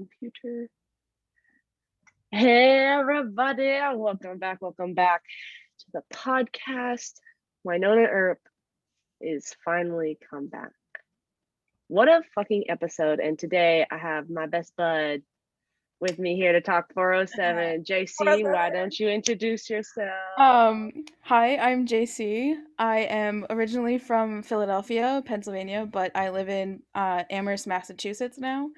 Computer. Hey everybody, welcome back to the podcast. Wynonna Earp is finally come back. What a fucking episode. And today I have my best bud with me here to talk 407. JC, why don't you introduce yourself? Hi, I'm JC. I am originally from Philadelphia, Pennsylvania, but I live in Amherst, Massachusetts now.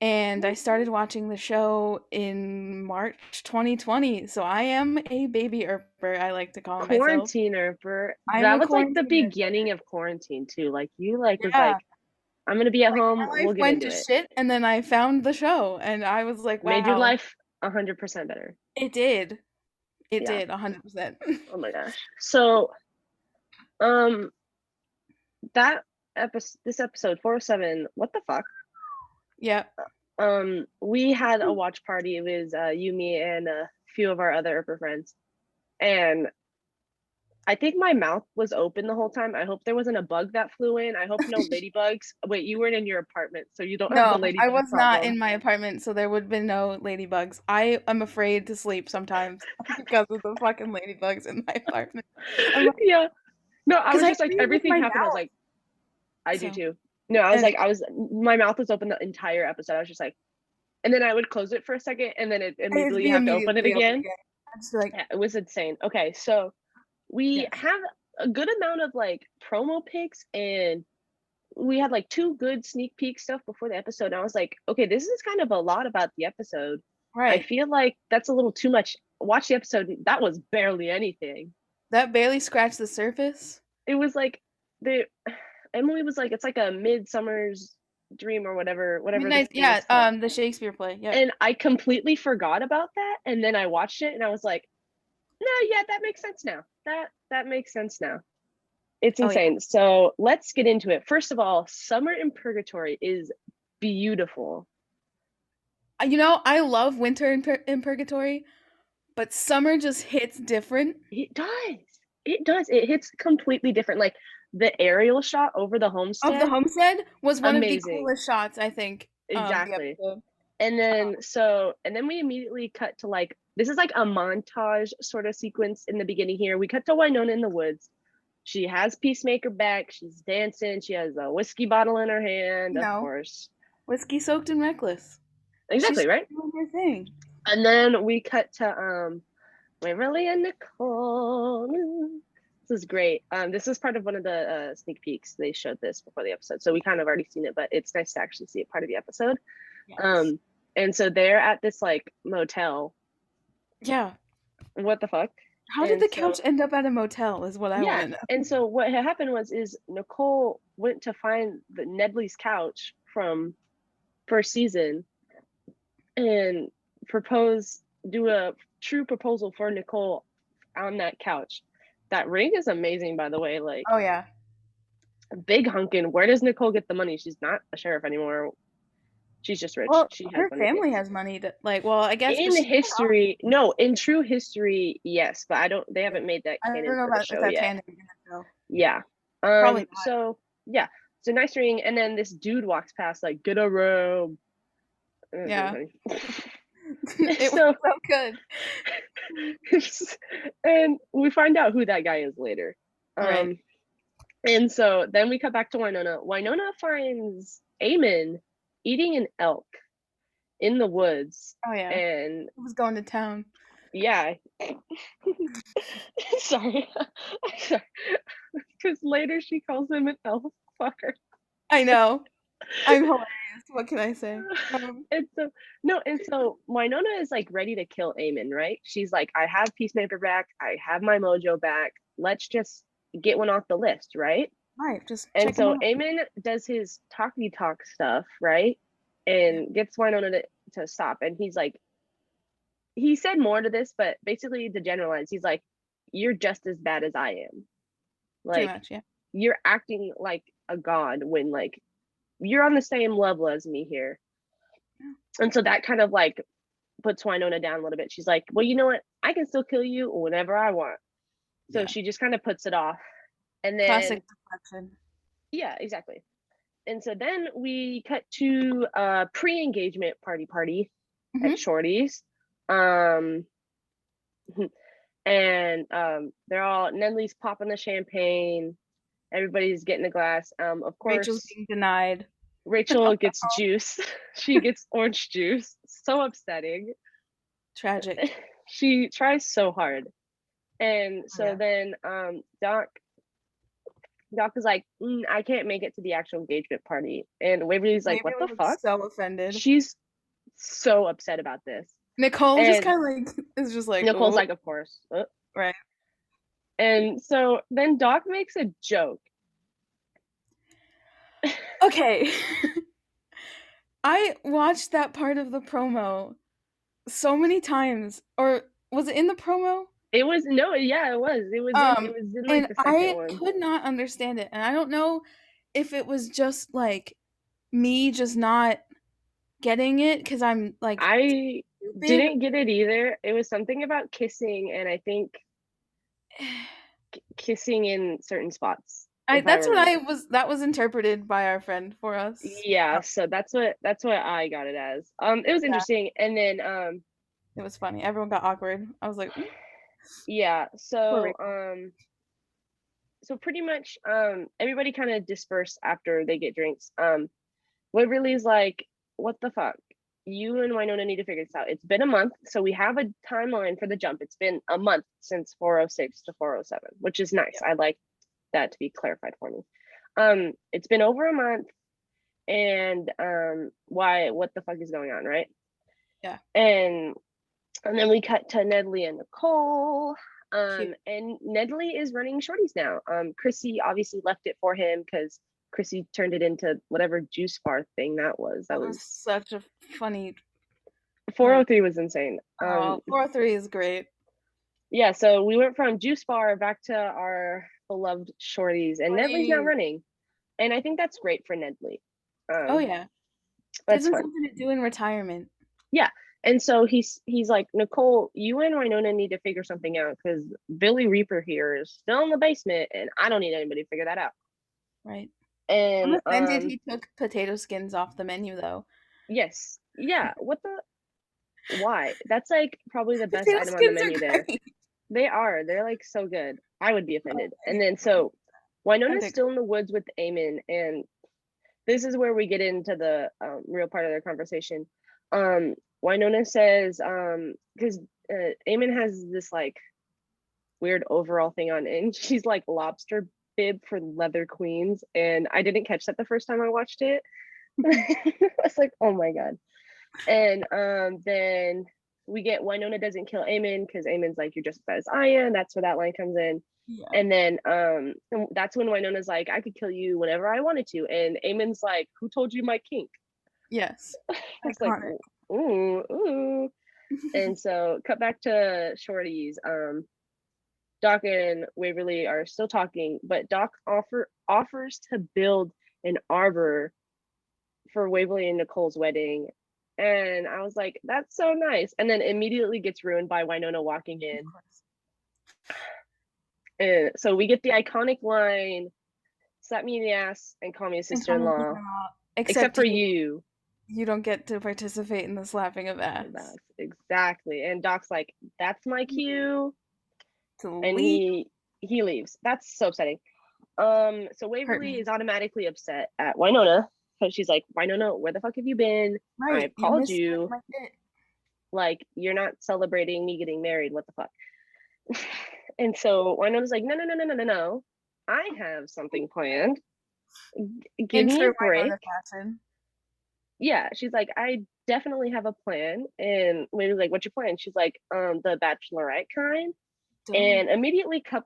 And I started watching the show in March 2020, so I am a baby Earper, I like to call myself. Quarantiner for I'm that a was like the quarantiner. beginning of quarantine too. Like you like was Yeah, like, I'm gonna be at like home, my we'll life get went into to it. shit, and then I found the show, and I was like, Made your wow, life 100% better. it did. It Yeah. did, 100%. Oh my gosh. So um that this episode 407, what the fuck? Yeah. We had a watch party. It was you, me, and a few of our other Earper friends. And I think my mouth was open the whole time. I hope there wasn't a bug that flew in. I hope no ladybugs. Wait, you weren't in your apartment, so you don't have the No, I ladybug was not problem. in my apartment, so there would have been no ladybugs. I am afraid to sleep sometimes because of the fucking ladybugs in my apartment. I'm like, Yeah. No, I because was I just like breathe with everything my happened. I was mouth. like, I do So, too. No, I was and like, my mouth was open the entire episode. I was just like, and then I would close it for a second, and then it it'd immediately be have to open it immediately open again. again. I'm just like, Yeah, it was insane. Okay, so we yes. have a good amount of like promo pics, and we had like two good sneak peek stuff before the episode. And I was like, okay, this is kind of a lot about the episode. I Right. feel like that's a little too much. Watch the episode. That was barely anything. That barely scratched the surface. It was like the Emily was like, it's like a midsummer's dream or whatever this Midnight, thing yeah, is called. the Shakespeare play. Yep. And I completely forgot about that. And then I watched it and I was like, no, yeah, that makes sense now. That makes sense now. It's Oh yeah. insane. So let's get into it. First of all, Summer in Purgatory is beautiful. I love winter in Purgatory, but summer just hits different. It does. It does. It hits completely different. Like the aerial shot over the Of the homestead, homestead was one of the amazing. coolest shots, I think, of the Exactly. episode. And then we immediately cut to like this is like a montage sort of sequence in the beginning here. We cut to Wynonna in the woods. She has Peacemaker back. She's dancing. She has a whiskey bottle in her hand, You of know, course. whiskey soaked and reckless. She's Exactly, just right? doing her thing. And then we cut to Waverly and Nicole. This is great. This is part of one of the sneak peeks. They showed this before the episode, so we kind of already seen it, but it's nice to actually see it part of the episode. Yes. Um, and so they're at this like motel. Yeah. What the fuck? How did And the couch so end up at a motel is what I want yeah, to know. and so what had happened is Nicole went to find the Nedley's couch from first season and propose do a true proposal for Nicole on that couch. That ring is amazing, by the way. Like Oh yeah. big hunkin'. Where does Nicole get the money? She's not a sheriff anymore. She's just rich. Well, She has her money. family has money to like. Well, I guess, but In she. history, no, in true history, yes, but I don't. They haven't made that I canon don't know for the about if show that's yet. canon in the show. Yeah. Probably not. So yeah. So nice ring, and then this dude walks past like, get a robe. It was really Yeah. funny. It was So so good. and we find out who that guy is later. Right. Um, and so then we cut back to Wynonna. Wynonna finds Eamon eating an elk in the woods. Oh yeah. And It was going to town. yeah, sorry, sorry, because later she calls him an elf fucker. I know. I'm hilarious. What can I say? And so no, and so Wynonna is like ready to kill Eamon, right? She's like, I have Peacemaker back, I have my mojo back. Let's just get one off the list, right? Right. Just And check him so out. Eamon does his talky talk stuff, right? Yeah. And gets Wynonna to stop. And he's like, he said more to this, but basically to generalize, he's like, you're just as bad as I am. Pretty Like, much. Yeah. you're acting like a god when like you're on the same level as me here. Yeah. And so that kind of like puts Wynonna down a little bit. She's like, well, you know what? I can still kill you whenever I want. So Yeah. she just kind of puts it off. And Classic then, deflection. yeah, exactly. And so then we cut to a pre-engagement party at Mhm. Shorty's. Um, and they're all Nedley's popping the champagne. Everybody's getting a glass. Of Rachel's course, being denied. Rachel gets juice. She gets orange juice. So upsetting. Tragic. She tries so hard. And Oh, so yeah. then Doc is like, I can't make it to the actual engagement party. And Waverly's like, what Waverly the was fuck? so offended. She's so upset about this. Nicole just And kind of like is just like, Nicole's oh, like, of course. right. And so then Doc makes a joke. Okay. I watched that part of the promo so many times, or was it in the promo? It was no, yeah, it was in like And the second I one. could not understand it, and I don't know if it was just like me just not getting it because I'm like I stupid. didn't get it either. It was something about kissing, and I think kissing in certain spots, I if I that's what remember. I was that was interpreted by our friend for us. Yeah, so that's what I got it as. It was Yeah, interesting, and then it was funny. Everyone got awkward. I was like, "Mm, yeah, poor so Rachel." pretty much everybody kind of dispersed after they get drinks. Waverly's like, what the fuck? You and Wynonna need to figure this out. It's been a month, so we have a timeline for the jump. It's been a month since 406 to 407, which is nice. Yeah. I like that to be clarified for me. It's been over a month, and why? What the fuck is going on, right? Yeah. And then we cut to Nedley and Nicole. Cute. And Nedley is running Shorties now. Chrissy obviously left it for him because Chrissy turned it into whatever juice bar thing that was. That That was was such a funny like 403 was insane. oh 403 is great. Yeah, so we went from juice bar back to our beloved Shorties, and Nedley's now Funny. running, and I think that's great for Nedley. Oh Um, yeah. Gives that's him fun. something to do in retirement. Yeah. And so he's like, Nicole, you and Wynonna need to figure something out because Billy Reaper here is still in the basement, and I don't need anybody to figure that out. Right. I'm And offended he took potato skins off the menu though. yes, yeah. What the? Why? That's like probably the best Potato item on the skins are menu there. great. They are. They're like so good. I would be Oh, offended. And then anyway, so I Wynonna's think still in the woods with Eamon, and this is where we get into the real part of their conversation. Wynonna says, because Eamon has this like weird overall thing on, and she's like lobster bib for leather queens, and I didn't catch that the first time I watched it. I was like, oh my god. And then we get Wynonna doesn't kill Eamon because Eamon's like, you're just as bad as I am. That's where that line comes in. yeah. And then that's when Wynonna's like, I could kill you whenever I wanted to. And Eamon's like, who told you my kink? Yes. It's like, Iconic. ooh, ooh. And so cut back to Shorty's. Doc and Waverly are still talking, but Doc offers to build an arbor for Waverly and Nicole's wedding. And I was like, that's so nice. And then immediately gets ruined by Wynonna walking Of in. course. And so we get the iconic line, slap me in the ass and call me a And call me sister-in-law, Wynonna. except Except for you. you. You don't get to participate in the slapping of ass. That's exactly. And Doc's like, that's my cue. To And leave. he leaves. That's so upsetting. So Hurt Waverly me. is automatically upset at Wynonna because she's like, Wynonna, where the fuck have you been? Right. I've You called missed you. my bit. Like, you're not celebrating me getting married. What the fuck? And so Wynonna's like, no, no, no, no, no, no, no. I have something planned. Give In me a true break. Wynonna fashion. Yeah, she's like, I definitely have a plan. And Waverly's like, what's your plan? She's like, the bachelorette kind. Duh. And immediately cut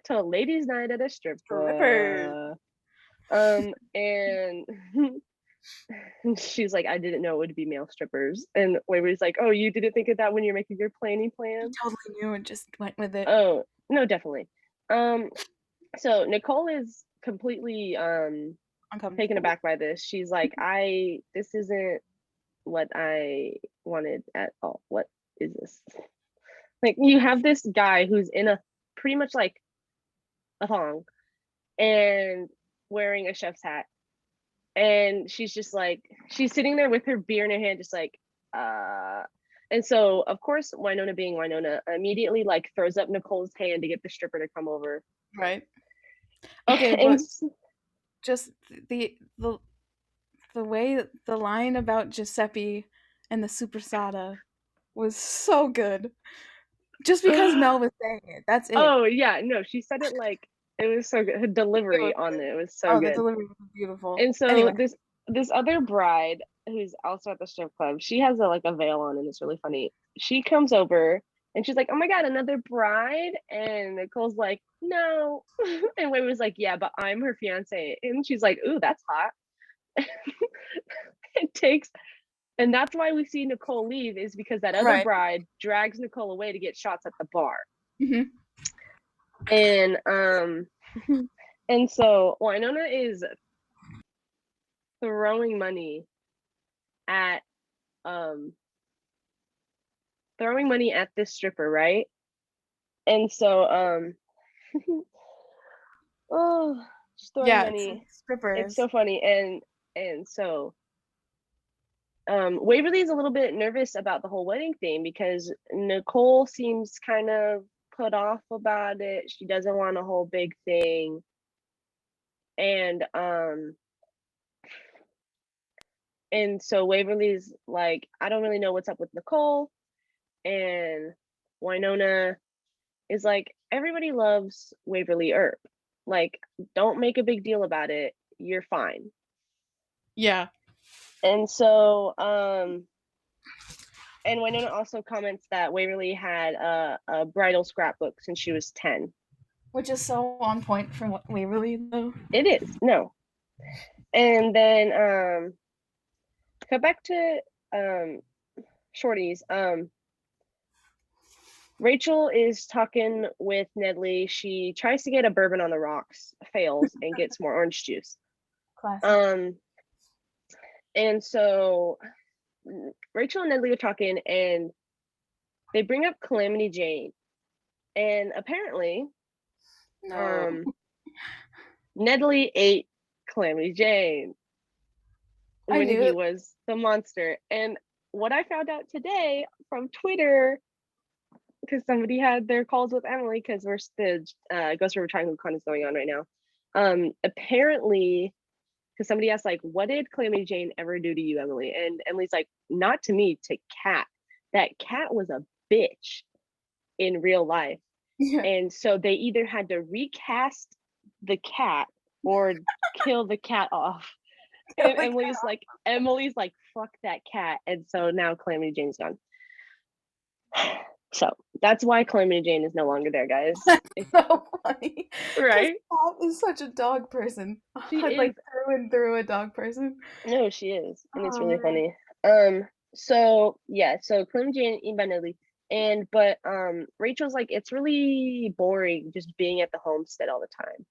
to a ladies' night at a strip Strippers. club. And she's like, I didn't know it would be male strippers. And Waverly's like, oh, you didn't think of that when you're making your planning You plans? totally knew and just went with it. Oh, no, definitely. Um, so Nicole is completely taken Uncomfortable. aback by this. She's like, this isn't what I wanted at all. What is this? Like, you have this guy who's in a pretty much like a thong, and wearing a chef's hat, and she's just like, she's sitting there with her beer in her hand, just like, uh. And so, of course, Wynonna, being Wynonna, immediately like throws up Nicole's hand to get the stripper to come over. Right. Okay, And but just the way the line about Giuseppe and the supersada was so good. Just because Mel was saying it, that's it. oh yeah, no, she said it like it was so good. Her It was delivery on it was so oh, the good. delivery was beautiful. And so Anyway, this other bride who's also at the strip club, she has a like a veil on, and it's really funny. She comes over and she's like, "Oh my god, another bride!" And Nicole's like, "No," and Wade was like, "Yeah, but I'm her fiance," and she's like, "Ooh, that's hot." It takes, and that's why we see Nicole leave, is because that other right. bride drags Nicole away to get shots at the bar. Hmm. And and so Wynonna is throwing money at um throwing money at this stripper, right? And so oh, she's throwing Yeah, it's money. It's strippers. so funny. And so Waverly's a little bit nervous about the whole wedding thing because Nicole seems kind of put off about it. She doesn't want a whole big thing. And and so Waverly's like, I don't really know what's up with Nicole. And Wynonna is like, everybody loves Waverly Earp. Like, don't make a big deal about it. You're fine. Yeah, And so, and Wynonna also comments that Waverly had a bridal scrapbook since she was 10. which is so on point from what Waverly though. It is, no. And then, cut back to Shorties. Rachel is talking with Nedley. She tries to get a bourbon on the rocks, fails, and gets more orange juice. Classic. And so Rachel and Nedley are talking, and they bring up Calamity Jane, and apparently, No. Nedley ate Calamity Jane I when knew he it. was the monster. And what I found out today from Twitter, because somebody had their calls with Emily, because we're the Ghost River Triangle Con is going on right now. Apparently, because somebody asked like, "What did Calamity Jane ever do to you, Emily?" And Emily's like, "Not to me, to Cat. That cat was a bitch in real life." Yeah. And so they either had to recast the cat or kill the cat off. And Like, Emily's like, "Fuck that cat." And so now Calamity Jane's gone. So that's why Calamity Jane is no longer there, guys. that's so funny. Because Right? Pat is such a dog person. She Like is. through and through a dog person. No, she is. And it's Oh really man. funny. So yeah, so Calamity Jane eaten by Nedley. But Rachel's like, it's really boring just being at the homestead all the time.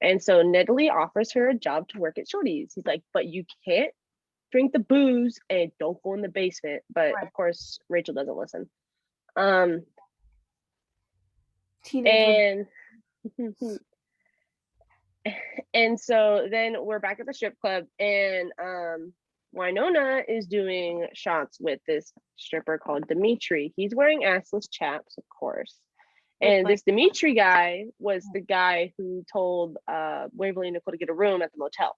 And so Nedley offers her a job to work at Shorty's. He's like, but you can't drink the booze and don't go in the basement. But Right. of course, Rachel doesn't listen. Um, Teenage rebellion. and and so then we're back at the strip club, and Wynonna is doing shots with this stripper called Dimitri. He's wearing assless chaps, of course. With And like this Dimitri guy was the guy who told Waverly and Nicole to get a room at the motel.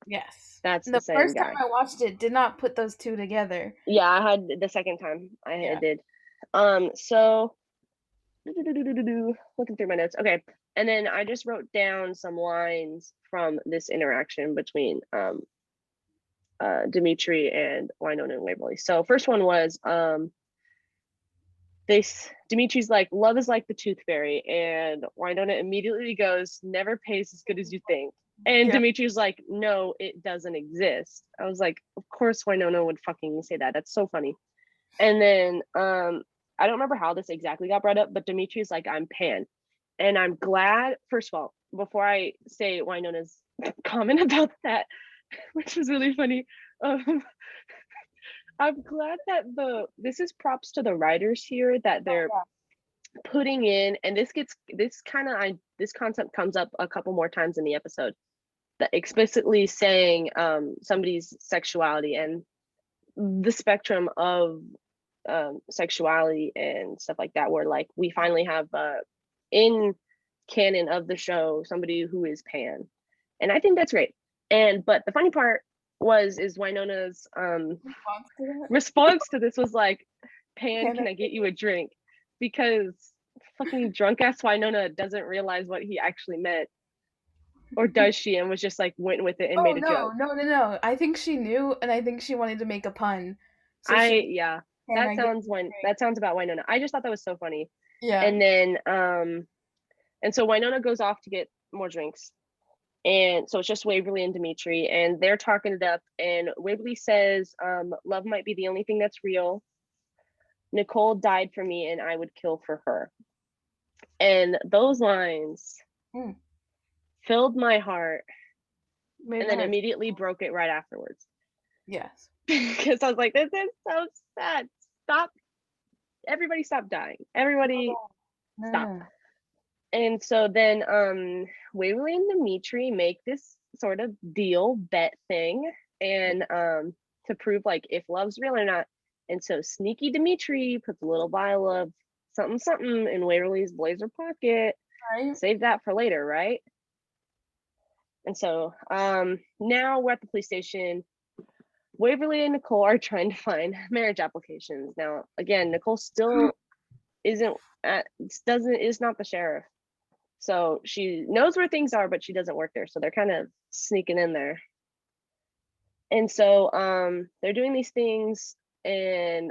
yes. That's And the the same first time guy. I watched it, did not put those two together. Yeah, I had the second time I Yeah. did. So looking through my notes. Okay. And then I just wrote down some lines from this interaction between Dimitri and Wynonna and Waverly. So first one was Dimitri's like, love is like the tooth fairy, and Wynonna immediately goes, never pays as good as you think. And Yeah. Dimitri's like, no, it doesn't exist. I was like, of course Wynonna would fucking say that. That's so funny. And then I don't remember how this exactly got brought up, but Dimitri's like, I'm Pan. And I'm glad, first of all, before I say Wynonna's comment about that, which was really funny, um, I'm glad that this is props to the writers here that they're Yeah. putting in, and this concept comes up a couple more times in the episode. explicitly saying somebody's sexuality and the spectrum of sexuality and stuff like that, where like we finally have in canon of the show somebody who is pan, and I think that's great. And but the funny part is Wynonna's response to this was like, Pan, can I get you a drink? Because fucking drunk ass Wynonna doesn't realize what he actually meant, or does she? And was just like went with it and Oh made a no, joke. no! I think she knew, and I think she wanted to make a pun. So she, Yeah, can I get you a drink? that sounds about Wynonna. I just thought that was so funny. Yeah. And then and so Wynonna goes off to get more drinks. And so it's just Waverly and Dimitri, and they're talking it up. And Waverly says, love might be the only thing that's real. Nicole died for me, and I would kill for her. And those lines filled my heart, Made and my then heart. immediately broke it right afterwards. Yes. Because I was like, this is so sad. Stop. Everybody stop dying. Everybody stop. No. And so then Waverly and Dimitri make this sort of deal bet thing, and to prove like if love's real or not. And so sneaky Dimitri puts a little vial of something something in Waverly's blazer pocket. Right. Save that for later, right? And so now we're at the police station. Waverly and Nicole are trying to find marriage applications. Now, again, Nicole still is not the sheriff. So she knows where things are, but she doesn't work there. So they're kind of sneaking in there. And so they're doing these things, and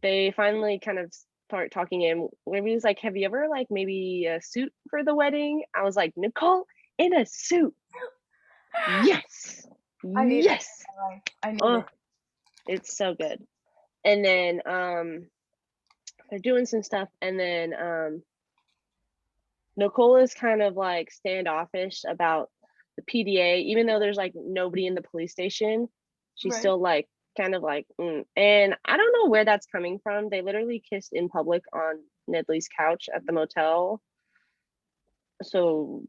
they finally kind of start talking. And Waverly's like, have you ever like maybe a suit for the wedding? I was like, Nicole in a suit. Yes. I need yes. it. I need it. It's so good. And then they're doing some stuff, and then Nicole is kind of like standoffish about the PDA, even though there's like nobody in the police station. She's still like kind of like, and I don't know where that's coming from. They literally kissed in public on Nedley's couch at the motel. So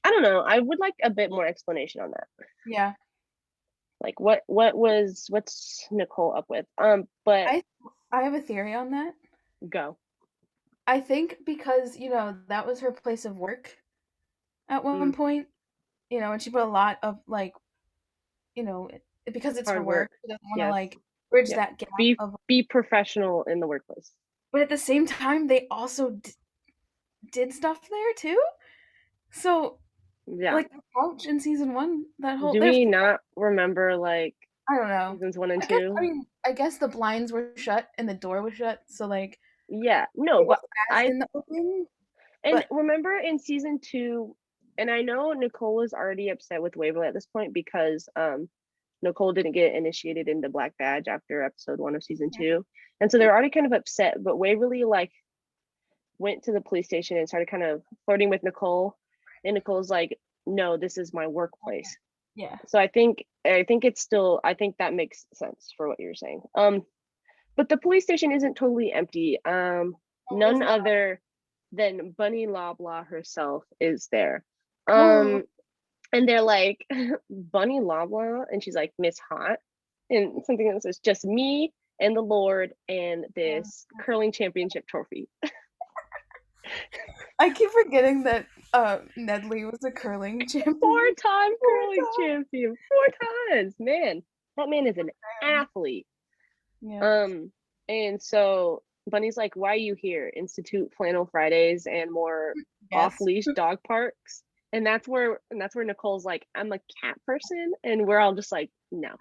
I don't know. I would like a bit more explanation on that. Yeah. Like what's Nicole up with? But I have a theory on that. Go. I think because, that was her place of work at one point, and she put a lot of like, because it's her work, she doesn't want to like bridge that gap be professional in the workplace. But at the same time, they also did stuff there too. So like the couch in season 1, that whole do we not remember like I don't know seasons 1 and 2? I guess the blinds were shut and the door was shut, so like but in the open. And remember in season 2, and I know Nicole was already upset with Waverly at this point because Nicole didn't get initiated into Black Badge after episode 1 of season 2, and so they're already kind of upset. But Waverly like went to the police station and started kind of flirting with Nicole, and Nicole's like, no, this is my workplace. Yeah. So I think it's still, I think that makes sense for what you're saying. But the police station isn't totally empty. None other than Bunny Loblaw herself is there. And they're like, Bunny Loblaw, and she's like, Miss Hot, and something that says just me and the Lord and this curling championship trophy. I keep forgetting that Nedley was a curling champion. 4-time curling champion. 4 times. Man, that man is an athlete. Yeah. And so Bunny's like, why are you here? Institute Flannel Fridays and more off-leash dog parks. And that's where Nicole's like, I'm a cat person, and we're all just like, no.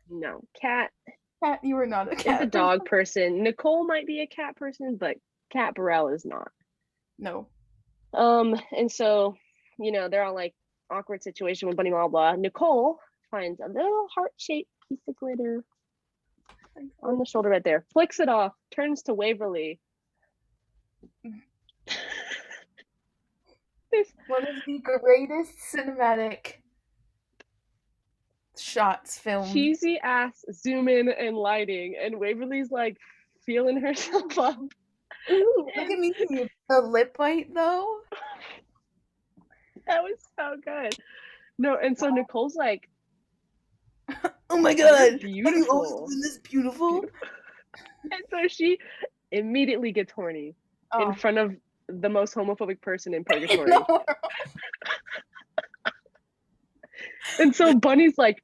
No, cat. Cat, you are not a cat. Is a dog person. Nicole might be a cat person, but Cat Burrell is not. No. And so, they're all like awkward situation with Bunny Loblaw. Nicole finds a little heart-shaped piece of glitter on the shoulder right there, flicks it off, turns to Waverly. One of the greatest cinematic shots filmed. Cheesy ass zoom in and lighting, and Waverly's like feeling herself up. Ooh, look at me. The lip bite though. That was so good. No, and so Nicole's like, Oh my "You're god, have you always beautiful." been this beautiful? And so she immediately gets horny in Oh, front of the most homophobic person in in the purgatory. world. And so Bunny's like,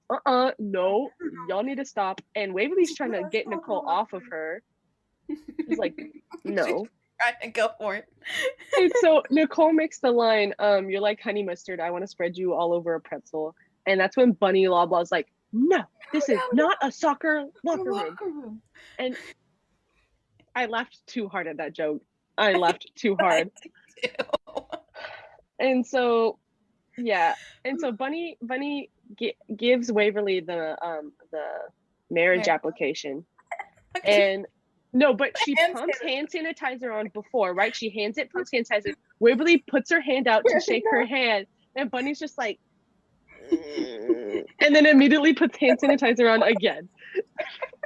no, y'all need to stop. And Waverly's trying to get Nicole off of her. She's like, She's no. trying to go for it. And so Nicole makes the line, you're like honey mustard. I want to spread you all over a pretzel. And that's when Bunny Loblaw's like, no, this is not a soccer locker room. Locker room. And I laughed too hard at that joke. I laughed too hard. And so, yeah. And so Bunny gives Waverly the marriage application. And no, but she pumps hand sanitizer on before, right? She hands it, pumps hand sanitizer. Waverly puts her hand out to shake her hand, and Bunny's just like, and then immediately puts hand sanitizer on again.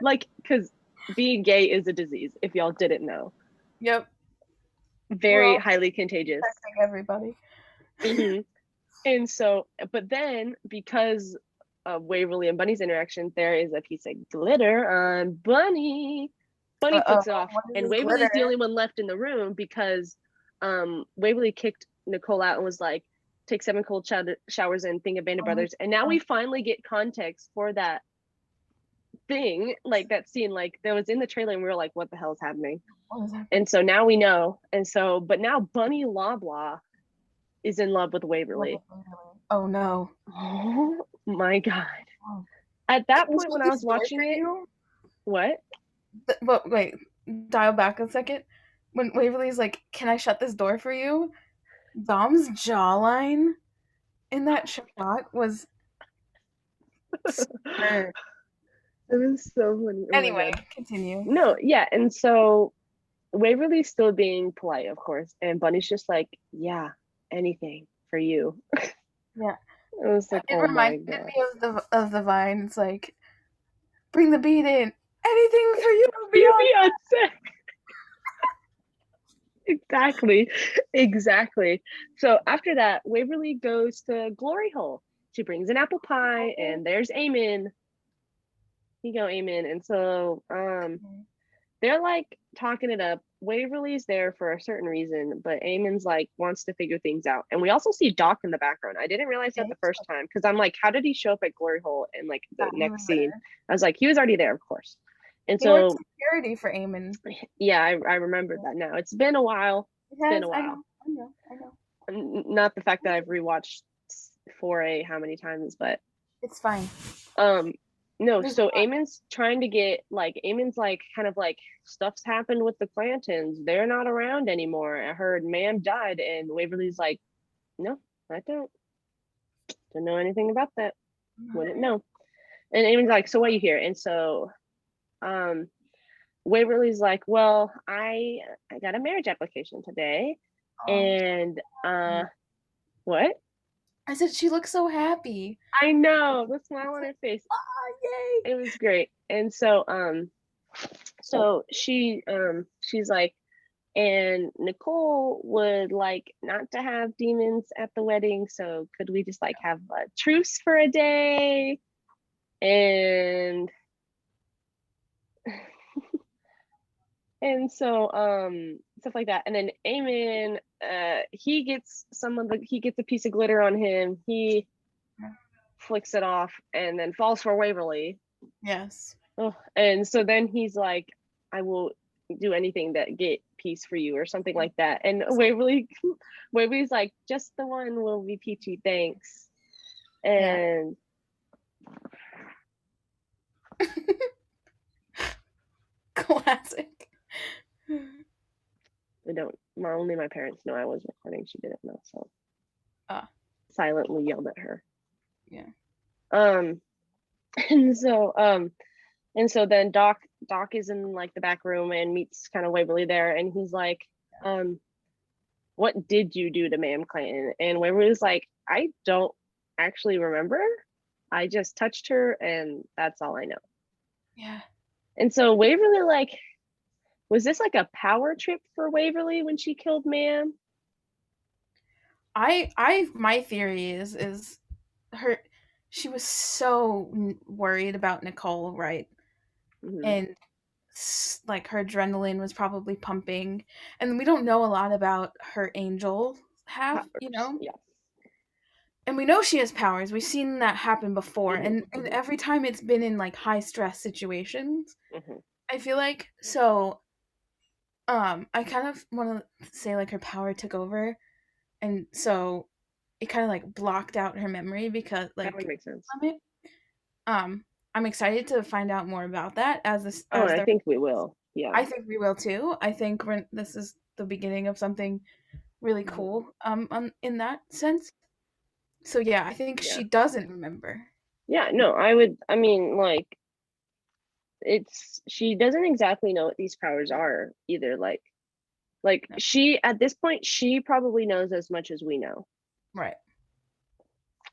Like, because being gay is a disease, if y'all didn't know. Yep. Very highly contagious. Everybody. Mm-hmm. And so, but then because of Waverly and Bunny's interaction, there is a piece of glitter on Bunny. Bunny puts it off, and Waverly's the only one left in the room because Waverly kicked Nicole out and was like, take 7 cold showers and think of Band of Brothers. And now we finally get context for that thing, like that scene, like that was in the trailer, and we were like, what the hell is happening? And so now we know. And so, but now Bunny Loblaw is in love with Waverly. Oh no. Oh my god. At that point when I was watching it, what? But wait, dial back a second. When Waverly's like, "Can I shut this door for you?" Dom's jawline in that shot was superb. It was so funny. Oh Anyway, continue. No, yeah, and so Waverly's still being polite, of course, and Bunny's just like, yeah, anything for you. Yeah. It was like, it oh my god. reminded me of the vine. It's like, bring the beat in. Anything for you, Beyonce. Exactly. So after that, Waverly goes to Glory Hole. She brings an apple pie, and there's Eamon. You go, Eamon. And so they're like talking it up. Waverly's there for a certain reason, but Eamon's like wants to figure things out. And we also see Doc in the background. I didn't realize that the first time because I'm like, how did he show up at Glory Hole in like the next scene? I was like, he was already there, of course. And so security for Eamon. Yeah, I remember that now. It's been a while. It's been a while. I know. Not the fact that I've rewatched 4A how many times, but it's fine. No, so Eamon's trying to get like Eamon's like kind of like stuff's happened with the Clantons. They're not around anymore. I heard Ma'am died, and Waverly's like, no, I don't know anything about that. Wouldn't know. And Eamon's like, so why are you here? And so Waverly's like, well, I got a marriage application today. And what? I said she looks so happy. I know, the smile on her face. Yay. It was great. And so she's like, and Nicole would like not to have demons at the wedding, so could we just like have a truce for a day? And and so stuff like that. And then Eamon, he gets a piece of glitter on him. He flicks it off and then falls for Waverly. Yes. Oh, and so then he's like, I will do anything that get peace for you or something like that. And Waverly's like, just the one will be peachy, thanks. And classic. Only my parents know I was recording. She didn't know, so silently yelled at her. Yeah. And so then Doc is in like the back room and meets kind of Waverly there, and he's like, what did you do to Ma'am Clanton? And Waverly's like, I don't actually remember. I just touched her, and that's all I know. Yeah. And so Waverly, like, was this like a power trip for Waverly when she killed Ma'am? my theory is her she was so worried about Nicole, right? Hmm. And like her adrenaline was probably pumping, and we don't know a lot about her angel half, Powers. Yes. and we know she has powers. We've seen that happen before, Hmm. and every time it's been in like high stress situations. Hmm. I feel like so. I kind of want to say like her power took over, and so it kind of like blocked out her memory because That would like make sense. from it. Um, I'm excited to find out more about that as this Oh, and as I the. think we will. Yeah. I think we will too. I think this is the beginning of something really Mhm. cool. In that sense. So yeah, I think Yeah. she doesn't remember. Yeah. No, I would. I mean, like, she doesn't exactly know what these powers are either. Like No. she at this point, she probably knows as much as we know. Right.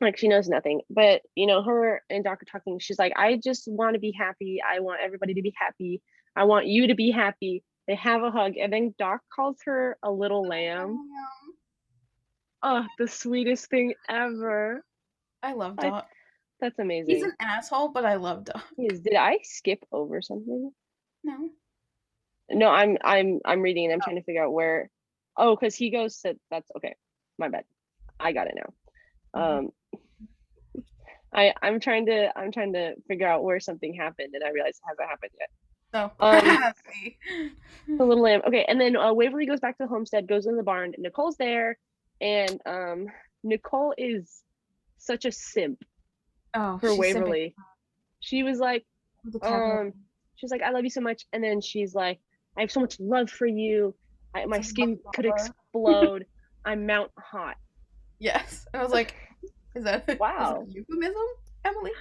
Like she knows nothing. But her and Doctor talking, she's like, I just want to be happy. I want everybody to be happy. I want you to be happy. They have a hug, and then Doc calls her a little lamb. Oh, the sweetest thing ever. I love I Doc. That's He's amazing. an asshole, but I love Doc. Did I skip over something? No. No, I'm reading and I'm trying to figure out where. Oh, because he goes to that's okay. My bad. I got it now. Mhm. I'm trying to figure out where something happened and I realized it hasn't happened yet. No. Um, See. the little lamb. Okay, and then Waverly goes back to the homestead, goes in the barn. Nicole's there, and Nicole is such a simp Oh, for she's simping Waverly. She was like, with the capital. um, she's like, I love you so much, and then she's like, I have so much love for you. It's My a skin could lava. explode. I'm Mount Hot. Yes. And I was like, is that a Wow. euphemism, Emily?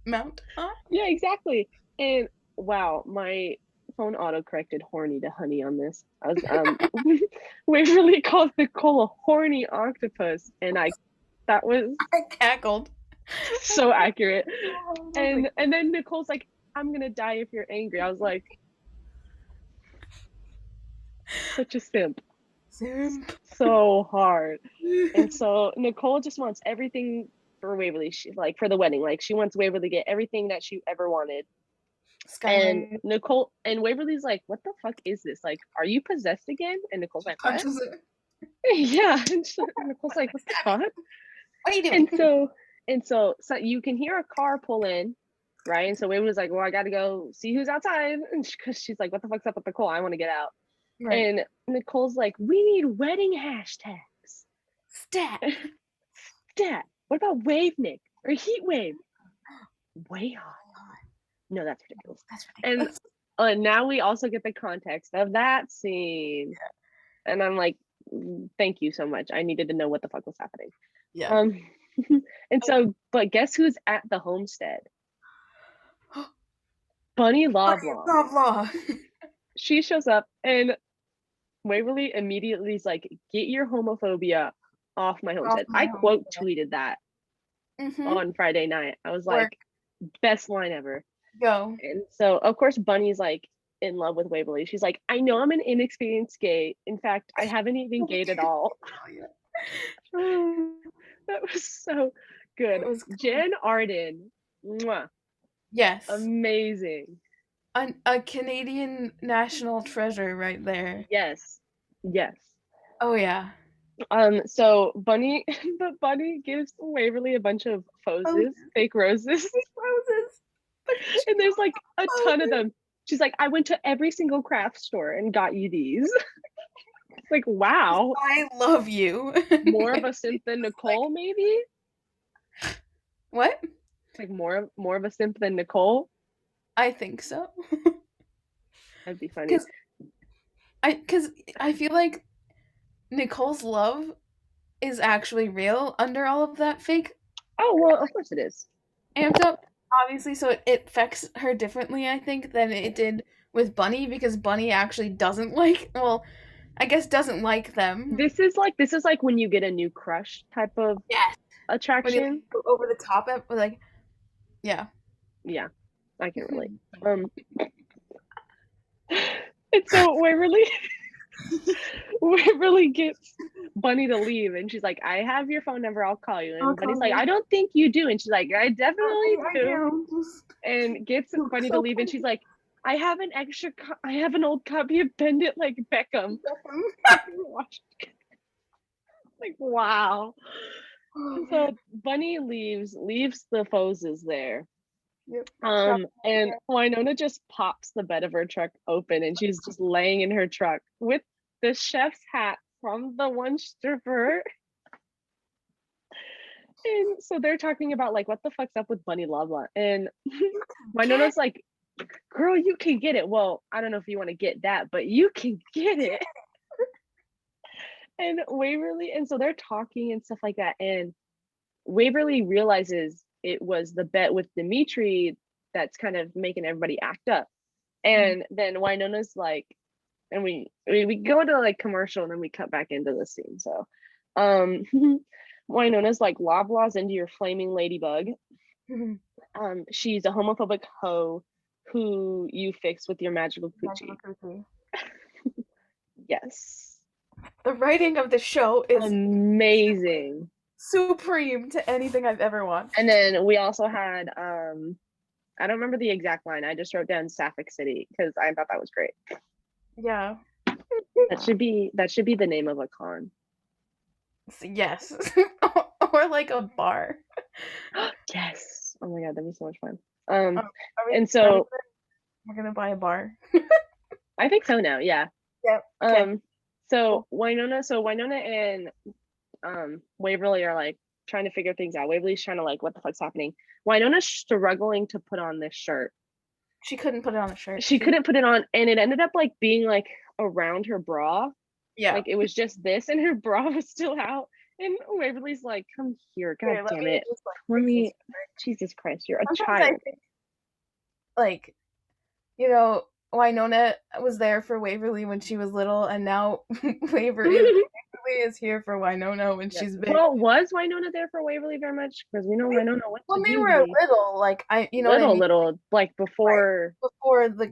Mount? Huh? Yeah, exactly. And wow, my phone auto corrected horny to honey on this. I was Waverly called Nicole a horny octopus, and that was I cackled. so accurate. I was like, And then Nicole's like, I'm gonna die if you're angry. I was like, such a simp. simp. So hard. And so Nicole just wants everything for Waverly. She like for the wedding. Like she wants Waverly to get everything that she ever wanted. And Skylar Nicole and Waverly's like, what the fuck is this? Like, are you possessed again? And Nicole's like, what? punches her. Yeah. And Nicole's like, what the Stab me. fuck? What are you And doing? so so you can hear a car pull in, right? And so Waverly's like, well, I gotta go see who's outside. And because she's like, what the fuck's up with Nicole? I want to get out. Right. And Nicole's like, we need wedding hashtags. Stat. Dad, what about wave Nick or heat wave? Way hot. No, that's ridiculous. That's And ridiculous. now we also get the context of that scene. And I'm like, thank you so much. I needed to know what the fuck was happening. Yeah. Um, and so, but guess who's at the homestead? Bunny Loblaw. Blah blah. She shows up, and Waverly immediately is like, "Get your homophobia off my Off homestead." my I home. quote tweeted that Mm-hmm. on Friday night. I was Work. like, "Best line ever." Go. And so, of course, Bunny's like in love with Waverly. She's like, I know I'm an inexperienced gay. In fact, I haven't even gayed at all. That was so good. It was Jen Arden, mwah, yes. amazing. A Canadian national treasure right there. Yes, yes. Oh yeah. So Bunny, but Bunny gives Waverly a bunch of Oh, fake roses, big roses. and there's like a ton of Roses. them. She's like, I went to every single craft store and got you these. It's like, wow, I love you. more of a simp than Like Nicole, maybe. what? Like more of a simp than Nicole. I think so. That'd be funny. Because I feel like Nicole's love is actually real under all of that fake Oh well, of course it is. amped up. Obviously, so it affects her differently, I think, than it did with Bunny because Bunny actually doesn't like. Well, I guess doesn't like them. This is like when you get a new crush type of Yes. When you attraction. like, go over the top at, like, yeah. Yeah, I can relate. Um, and so Waverly, Waverly gets Bunny to leave, and she's like, "I have your phone number. I'll call you." I'll And call Bunny's like, you. "I don't think you do." And she's like, "I definitely I do." do. Just And gets Bunny to so leave, and she's funny. like, "I have an I have an old copy of Bend It Like Beckham." Like, wow. Oh And so man. Bunny leaves the foes there. Yep. And Wynonna just pops the bed of her truck open, and she's just laying in her truck with the chef's hat from the one stripper. And so they're talking about like what the fuck's up with Bunny Lobla. And Get Wynonna's like, "Girl, you can get it." Well, I don't know if you want to get that, but you can get it. And Waverly, and so they're talking and stuff like that. And Waverly realizes it was the bet with Dimitri that's kind of making everybody act up. And then Wynonna's like, and we go into like commercial, and then we cut back into the scene. So Wynonna's like, "Loblaws into your flaming ladybug." She's a homophobic hoe who you fix with your magical coochie. Yes. The writing of the show is Amazing. supreme to anything I've ever watched. And then we also had I don't remember the exact line. I just wrote down Sapphic City because I thought that was great. Yeah. That should be the name of a con. Yes. Or like a bar. Yes. Oh my god, that'd be so much fun. Are And so we're gonna buy a bar. I think so now, yeah. Yep. Okay. So Wynonna and Waverly are like trying to figure things out. Waverly's trying to like, what the fuck's happening? Wynonna's struggling to put on this shirt. She couldn't put it on a shirt. She couldn't put it on, and it ended up like being like around her bra. Yeah. Like it was just this, and her bra was still out. And Waverly's like, "Come here, god damn it. Let me, Jesus Christ, you're a Sometimes child." I think, like, you know, Wynonna was there for Waverly when she was little, and now Waverly is here for Wynonna when she's big. Well, was Wynonna there for Waverly very much? Because we know Wynonna went to When they were juvie. little, like you know what I mean? Little, like before the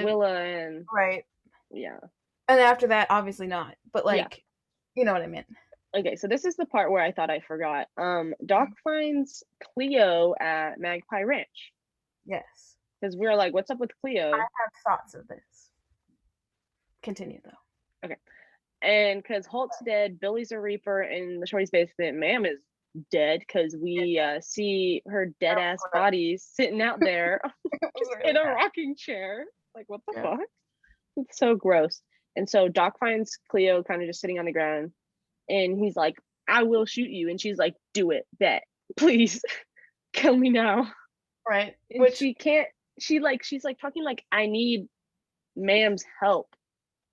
Willa and right. Yeah. And after that, obviously not. But like, you know what I meant. Okay, so this is the part where I thought I forgot. Doc finds Cleo at Magpie Ranch. Yes. Because we're like, "What's up with Cleo?" I have thoughts of this. Continue though. Okay. And because Holt's dead, Billy's a Reaper in the Shorty's basement, Mam is dead because we see her dead ass body sitting out there just in a rocking chair. Like, what the fuck? It's so gross. And so Doc finds Cleo kind of just sitting on the ground, and he's like, "I will shoot you." And she's like, "Do it, bet, please, kill me now." Right. And Which she can't. She's like talking like, "I need Mam's help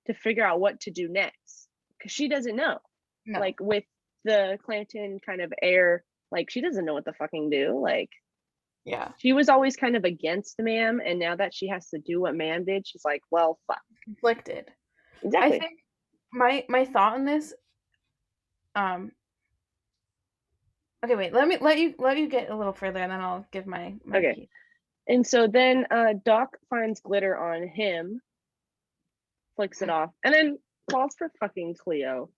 to figure out what to do next," because she doesn't know. No. Like with the Clanton kind of air, like she doesn't know what to fucking do. Like, yeah, she was always kind of against Mam, and now that she has to do what Mam did, she's like, "Well, fuck." Conflicted. Exactly. I think my thought on this. Okay, wait. Let you get a little further, and then I'll give my okay. Piece. And so then Doc finds glitter on him, flicks it off, and then falls for fucking Cleo.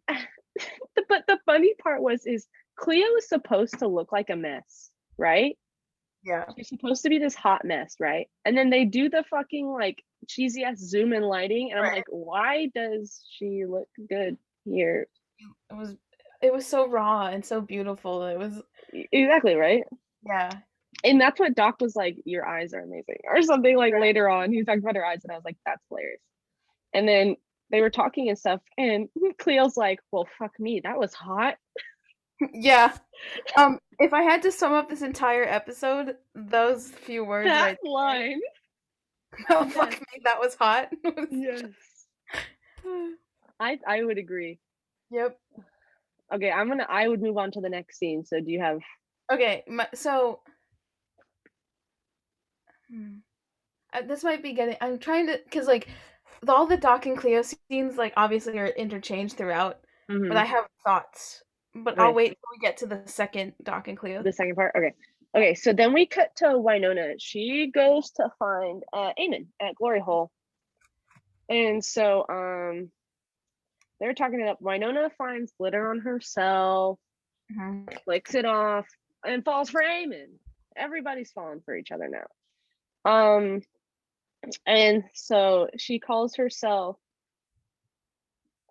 But the funny part is Cleo is supposed to look like a mess, right? Yeah. She's supposed to be this hot mess, right? And then they do the fucking like cheesy ass zoom in lighting, and I'm like, why does she look good here? It was so raw and so beautiful. It was exactly right. Yeah. And that's what Doc was like, "Your eyes are amazing," or something like later on. He was talking about her eyes, and I was like, "That's hilarious." And then they were talking and stuff, and Cleo's like, "Well, fuck me, that was hot." Yeah. If I had to sum up this entire episode, those few words that line. Oh, fuck me, that was hot. Yes. I would agree. Yep. Okay, I would move on to the next scene. So do you have? Okay, so this might be getting. I'm trying to, because like all the Doc and Cleo scenes, like obviously are interchanged throughout, but I have thoughts. But I'll wait till we get to the second Doc and Cleo. The second part, okay. So then we cut to Wynonna. She goes to find Eamon at Glory Hole, And so they're talking it up. Wynonna finds glitter on herself, flicks it off, and falls for Eamon. Everybody's falling for each other now. And so she calls herself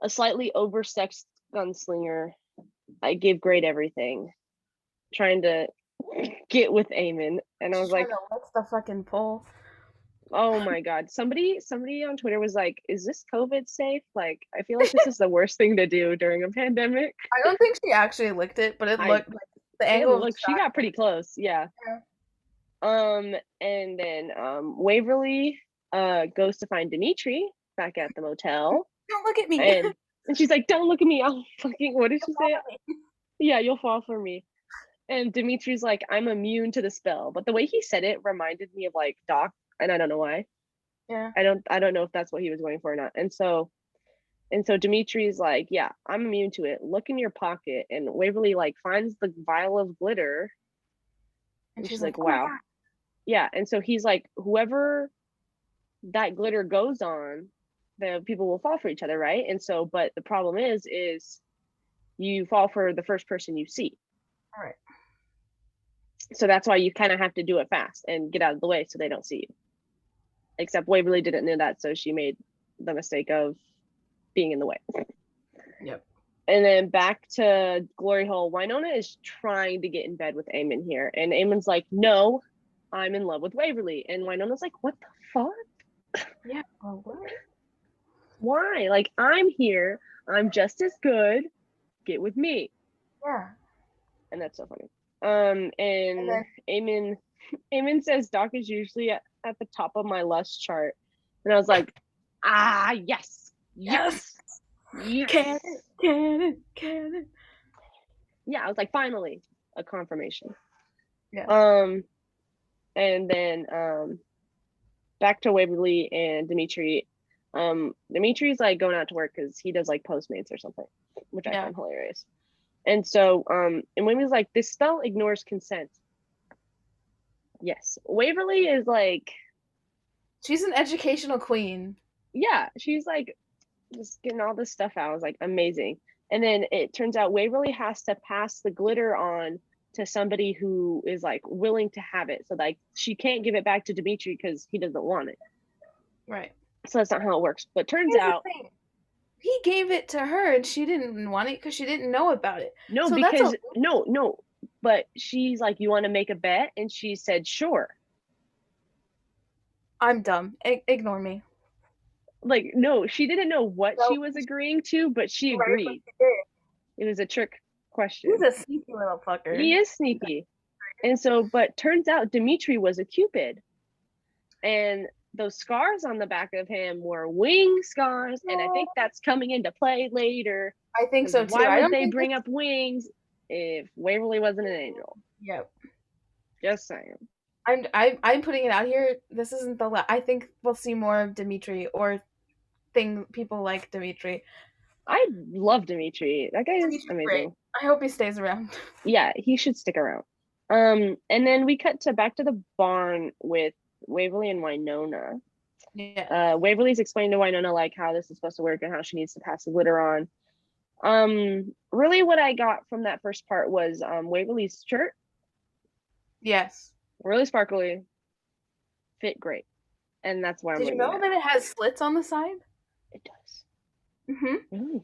a slightly oversexed gunslinger. I gave great everything, trying to get with Eamon. And I was like, what's the fucking pole? oh my god. Somebody on Twitter was like, is this COVID safe? Like, I feel like this is the worst thing to do during a pandemic. I don't think she actually licked it, but it looked like the angle of the look, she shot. got pretty close, yeah. And then Waverly goes to find Dimitri back at the motel. Don't look at me. And she's like, don't look at me. I'll fucking, what did she say? Yeah, you'll fall for me. And Dimitri's like, I'm immune to the spell. But the way he said it reminded me of like Doc, and I don't know why. Yeah. I don't know if that's what he was going for or not. And so Dimitri's like, yeah, I'm immune to it. Look in your pocket. And Waverly like finds the vial of glitter. And she's like, wow. Oh, yeah. And so he's like, whoever that glitter goes on, the people will fall for each other, right? And so, but the problem is you fall for the first person you see. All right. So that's why you kind of have to do it fast and get out of the way so they don't see you. Except Waverly didn't know that, so she made the mistake of being in the way. Yep. And then back to Glory Hole, Wynonna is trying to get in bed with Eamon here. And Eamon's like, no, I'm in love with Waverly. And Wynonna's like, what the fuck? Yeah, well, what? Why? Like, I'm here. I'm just as good. Get with me. Yeah. And that's so funny. And then Eamon says Doc is usually at the top of my lust chart. And I was like, yes. Cannon. Yeah, I was like, finally, a confirmation. Yeah. And then back to Waverly and Dimitri. Dimitri's like going out to work because he does like Postmates or something, which I find hilarious. And so and Waverly's like, this spell ignores consent. Yes. Waverly is like, she's an educational queen. Yeah, she's like just getting all this stuff out. I was like, amazing. And then it turns out Waverly has to pass the glitter on to somebody who is like willing to have it. So like she can't give it back to Dimitri because he doesn't want it. Right. So that's not how it works. But turns out he gave it to her and she didn't want it because she didn't know about it. No, so because no. But she's like, you want to make a bet? And she said, sure. I'm dumb. Ignore me. Like, no, she didn't know what she was agreeing to, but she agreed. It was a trick question. He's a sneaky little fucker. He is sneaky. And so, but turns out Dimitri was a Cupid. And those scars on the back of him were wing scars. And I think that's coming into play later. I think so too. Why would they bring up wings if Waverly wasn't an angel? Yep. Just saying. I'm putting it out here. This isn't the I think we'll see more of Dimitri or people like Dimitri. I love Dimitri. That guy is amazing. Great. I hope he stays around. Yeah, he should stick around. And then we cut back to the barn with Waverly and Wynonna. Yeah. Waverly's explaining to Wynonna like how this is supposed to work and how she needs to pass the glitter on. Really what I got from that first part was Waverly's shirt. Yes. Really sparkly. Fit great. And that's why I'm Did you know that it has slits on the side? It does. Mm-hmm. Really?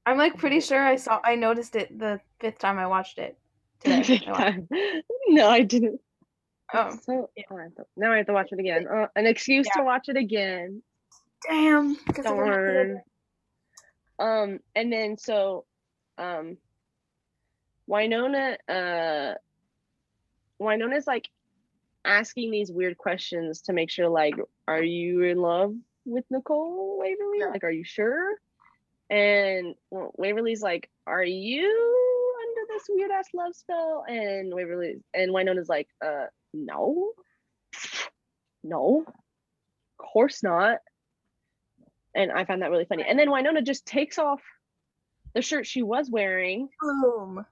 I'm like pretty sure I noticed it the 5th time I watched it today. No, I didn't. Oh. So now I have to watch it again. An excuse to watch it again. Damn. Darn. And then so Wynonna's like asking these weird questions to make sure, like, are you in love with Nicole, Waverly? Yeah. Like, are you sure? And Waverly's like, are you under this weird ass love spell? And Wynonna's like, no, of course not. And I found that really funny. And then Wynonna just takes off the shirt she was wearing. Boom.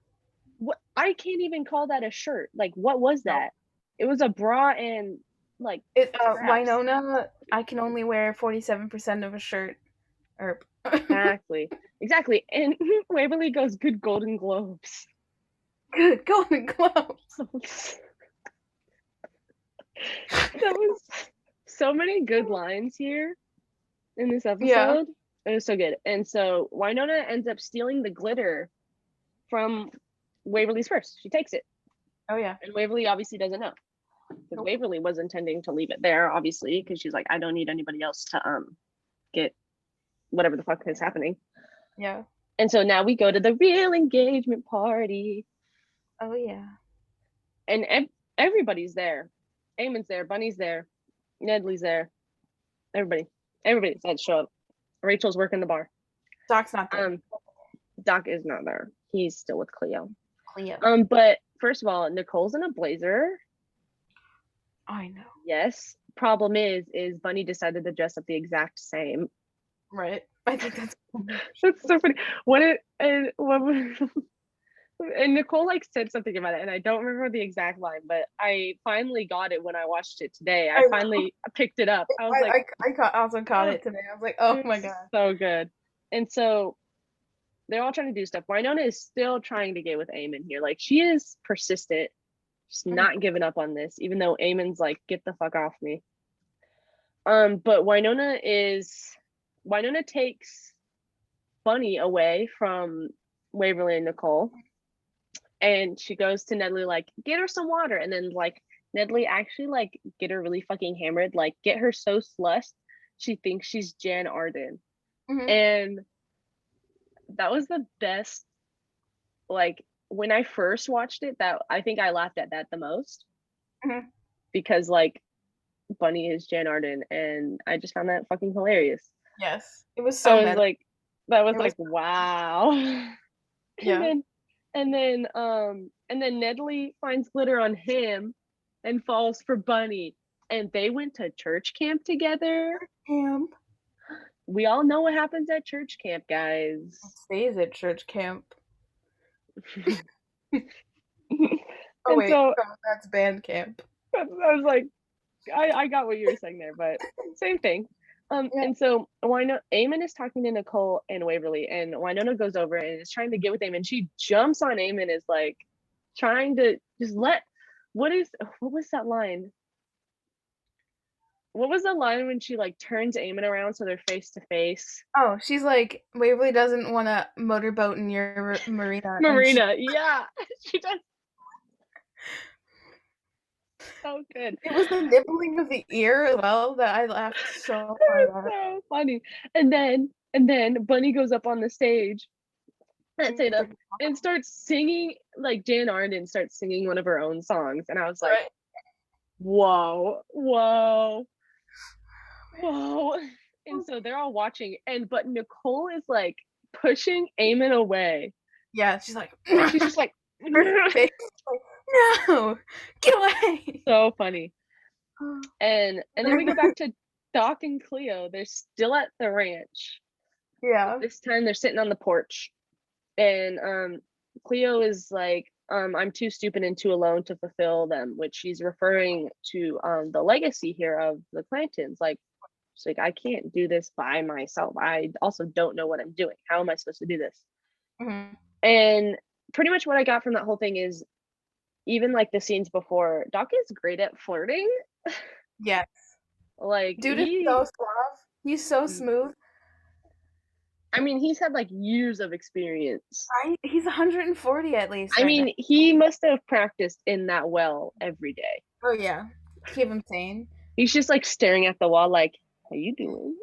What? I can't even call that a shirt. Like, what was that? It was a bra and like straps. Wynonna, I can only wear 47% of a shirt. Earp. Exactly. And Waverly goes, "Good Golden Globes." Good Golden Globes. That was so many good lines here in this Yeah. episode. It was so good. And so Wynonna ends up stealing the glitter from Waverly's purse. She takes it. Oh yeah. And Waverly obviously doesn't know. Because Nope. Waverly was intending to leave it there, obviously, because she's like, I don't need anybody else to get whatever the fuck is happening. Yeah. And so now we go to the real engagement party. Oh yeah. And everybody's there. Eamon's there, Bunny's there, Nedley's there. Everybody decided to show up. Rachel's working the bar. Doc's not there. Doc is not there. He's still with Cleo. Cleo. But first of all, Nicole's in a blazer. I know. Yes. Problem is Bunny decided to dress up the exact same. Right. I think that's so funny. And Nicole like said something about it, and I don't remember the exact line, but I finally got it when I watched it today. I finally picked it up. I was like, I also caught it today. I was like, oh my god, so good. And so they're all trying to do stuff. Wynonna is still trying to get with Eamon here. Like, she is persistent. She's not giving up on this, even though Eamon's like, get the fuck off me. But Wynonna takes Bunny away from Waverly and Nicole, and she goes to Nedley like, get her some water, and then like Nedley actually like get her really fucking hammered, like get her so slushed she thinks she's Jan Arden. And that was the best. Like, when I first watched it, that I think I laughed at that the most, because like Bunny is Jan Arden, and I just found that fucking hilarious. Yes, it was so meta. Like, that was like, wow. Yeah. And then Nedley finds glitter on him and falls for Bunny, and they went to church camp together. Camp. We all know what happens at church camp, guys. It stays at church camp. Oh wait, so, that's band camp. I was like, I got what you were saying there, but same thing. And so Eamon is talking to Nicole and Waverly, and Wynonna goes over and is trying to get with Eamon. She jumps on Eamon, is like trying to just what was that line? What was the line when she like turns Eamon around so they're face to face? Oh, she's like, Waverly doesn't want to motorboat in your marina. Yeah, she does. So good. It was the nibbling of the ear as well that I laughed so hard at. So funny. And then Bunny goes up on the stage and starts singing, like Jan Arden starts singing one of her own songs, and I was like, whoa. And so they're all watching, but Nicole is like pushing Eamon away. Yeah, she's like, she's just like, no, get away. So funny. And then we go back to Doc and Cleo. They're still at the ranch. Yeah. This time they're sitting on the porch, and Cleo is like, I'm too stupid and too alone to fulfill them, which she's referring to the legacy here of the Clantons. Like, she's like, I can't do this by myself. I also don't know what I'm doing. How am I supposed to do this? And pretty much what I got from that whole thing is, even like the scenes before, Doc is great at flirting. Yes. Like, dude is so suave. He's so smooth. I mean, he's had like years of experience. Right? He's 140 at least. I mean, he must have practiced in that well every day. Oh yeah, keep him sane. He's just like staring at the wall, like, "How you doing?"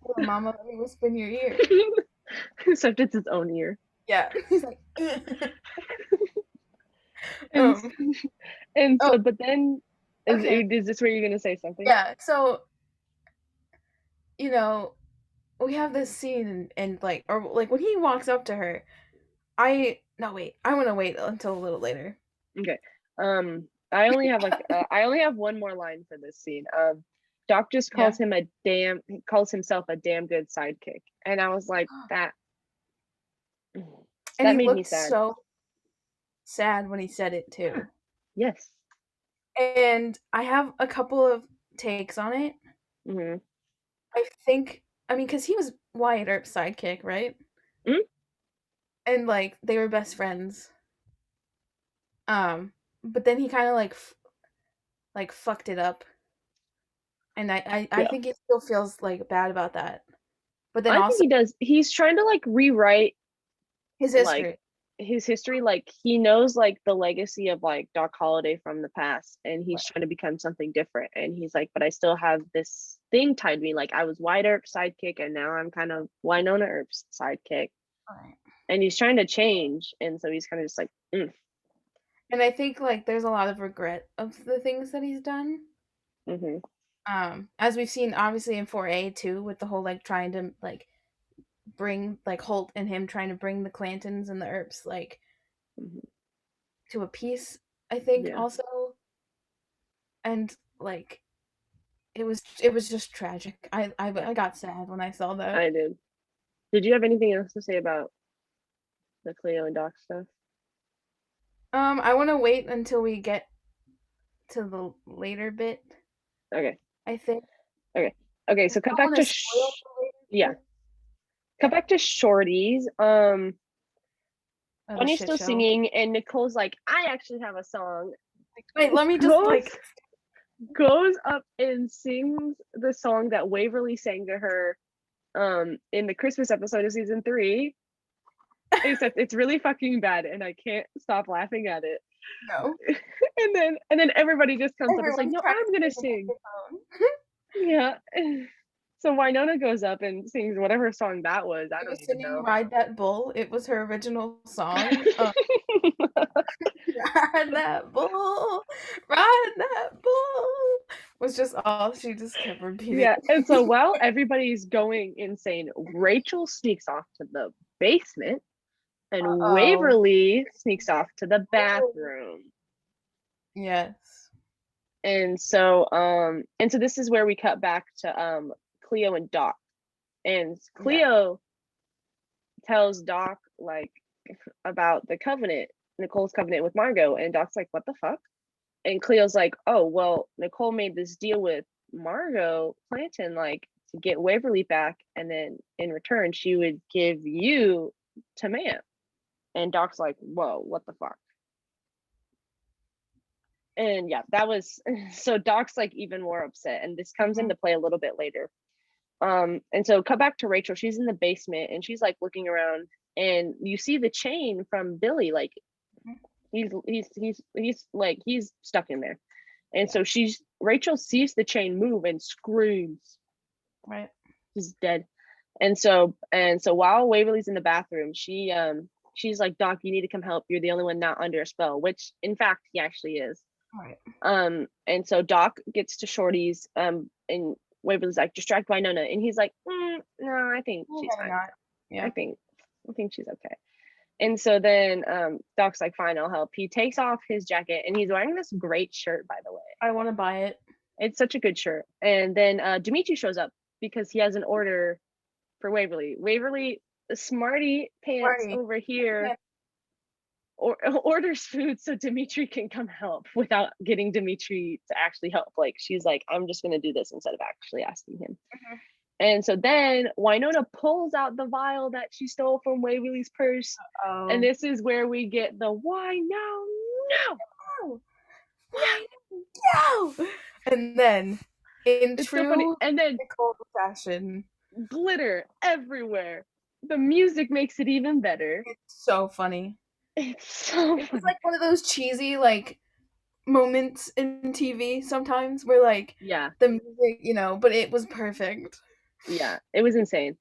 Oh, Mama, let me whisper in your ear. Except it's his own ear. Yeah, he's like. But then, is this where you're gonna say something? Yeah. So, we have this scene, and like, or like when he walks up to her, I want to wait until a little later. Okay. I only have one more line for this scene. Doc just calls himself a damn good sidekick, and I was like, that made me sad. So sad when he said it too. Yes. And I have a couple of takes on it. Mm-hmm. I think, I mean, because he was Wyatt Earp's sidekick, right? Mm-hmm. And like they were best friends. But then he kind of like fucked it up, and I Yeah. think he still feels like bad about that. But then I think also he does. He's trying to like rewrite his like history. his history. Like he knows like the legacy of like Doc Holliday from the past, and he's Right. trying to become something different. And he's like, but I still have this thing tied to me. Like I was Wyatt Earp's sidekick, and now I'm kind of Wynonna Earp's sidekick. Right. And he's trying to change, and so he's kind of just like, And I think like there's a lot of regret of the things that he's done. mm-hmm, As we've seen obviously in 4A too, with the whole like trying to like bring like Holt and him trying to bring the Clantons and the Earps like mm-hmm, to a peace, I think yeah, also. And like it was just tragic. I got sad when I saw that. I did. Did you have anything else to say about the Cleo and Doc stuff? I want to wait until we get to the later bit, Okay, I think. okay, okay. I So cut don't back want to to spoil the yeah, later bit. cut Yeah. back to Shorties. Oh, the Bunny's shit still show. singing, and Nicole's like, I actually have a song. Wait, let me just Goes like goes up and sings the song that Waverly sang to her in the Christmas episode of season 3. Except it's really fucking bad, and I can't stop laughing at it. no. And then everybody just comes up. It's like, Everyone's no, trying I'm gonna to sing sing. the microphone. Yeah. So Wynonna goes up and sings whatever song that was. I She don't was even singing know. "Ride That Bull." It was her original song. Ride that bull, ride that bull was just all she just kept repeating. Yeah. And so while everybody's going insane, Rachel sneaks off to the basement and Oh, Waverly sneaks off to the bathroom. yes. And so this is where we cut back to Cleo and Doc. And Yeah. Cleo tells Doc like about the covenant, Nicole's covenant with Margot, and Doc's like, what the fuck? And Cleo's like, oh well, Nicole made this deal with Margot Planton like to get Waverly back, and then in return she would give you to Man. And Doc's like, whoa, what the fuck? And yeah, that was so Doc's like even more upset, and this comes Mhm. into play a little bit later. And so cut back to Rachel. She's in the basement and she's like looking around, and you see the chain from Billy. Like he's stuck in there. And Yeah. so Rachel sees the chain move and screams. Right. He's dead. And so while Waverly's in the bathroom, she's like, Doc, you need to come help. You're the only one not under a spell, which in fact he actually is. Right. And so Doc gets to Shorty's, and Waverly's like, distract Wynonna, and he's like, no, I think she's Maybe fine. not. I Yeah. think I think she's okay. And so then Doc's like, fine, I'll help. He takes off his jacket, and he's wearing this great shirt, by the way. I want to buy it. It's such a good shirt. And then Dimitri shows up because he has an order for Waverly. Waverly, smarty pants Marty. over here, Yeah. or orders food so Dimitri can come help without getting Dimitri to actually help. Like she's like, I'm just gonna do this instead of actually asking him. Mhm. And so then Wynonna pulls out the vial that she stole from Waverly's purse. And Oh. this is where we get the why now, no, Oh, why no. no? And then, in It's so funny. true And then Nicole fashion, glitter everywhere. The music makes it even better. it's so funny. It's so It was funny. like one of those cheesy like moments in TV sometimes where like Yeah, the music, but it was perfect. yeah. It was insane.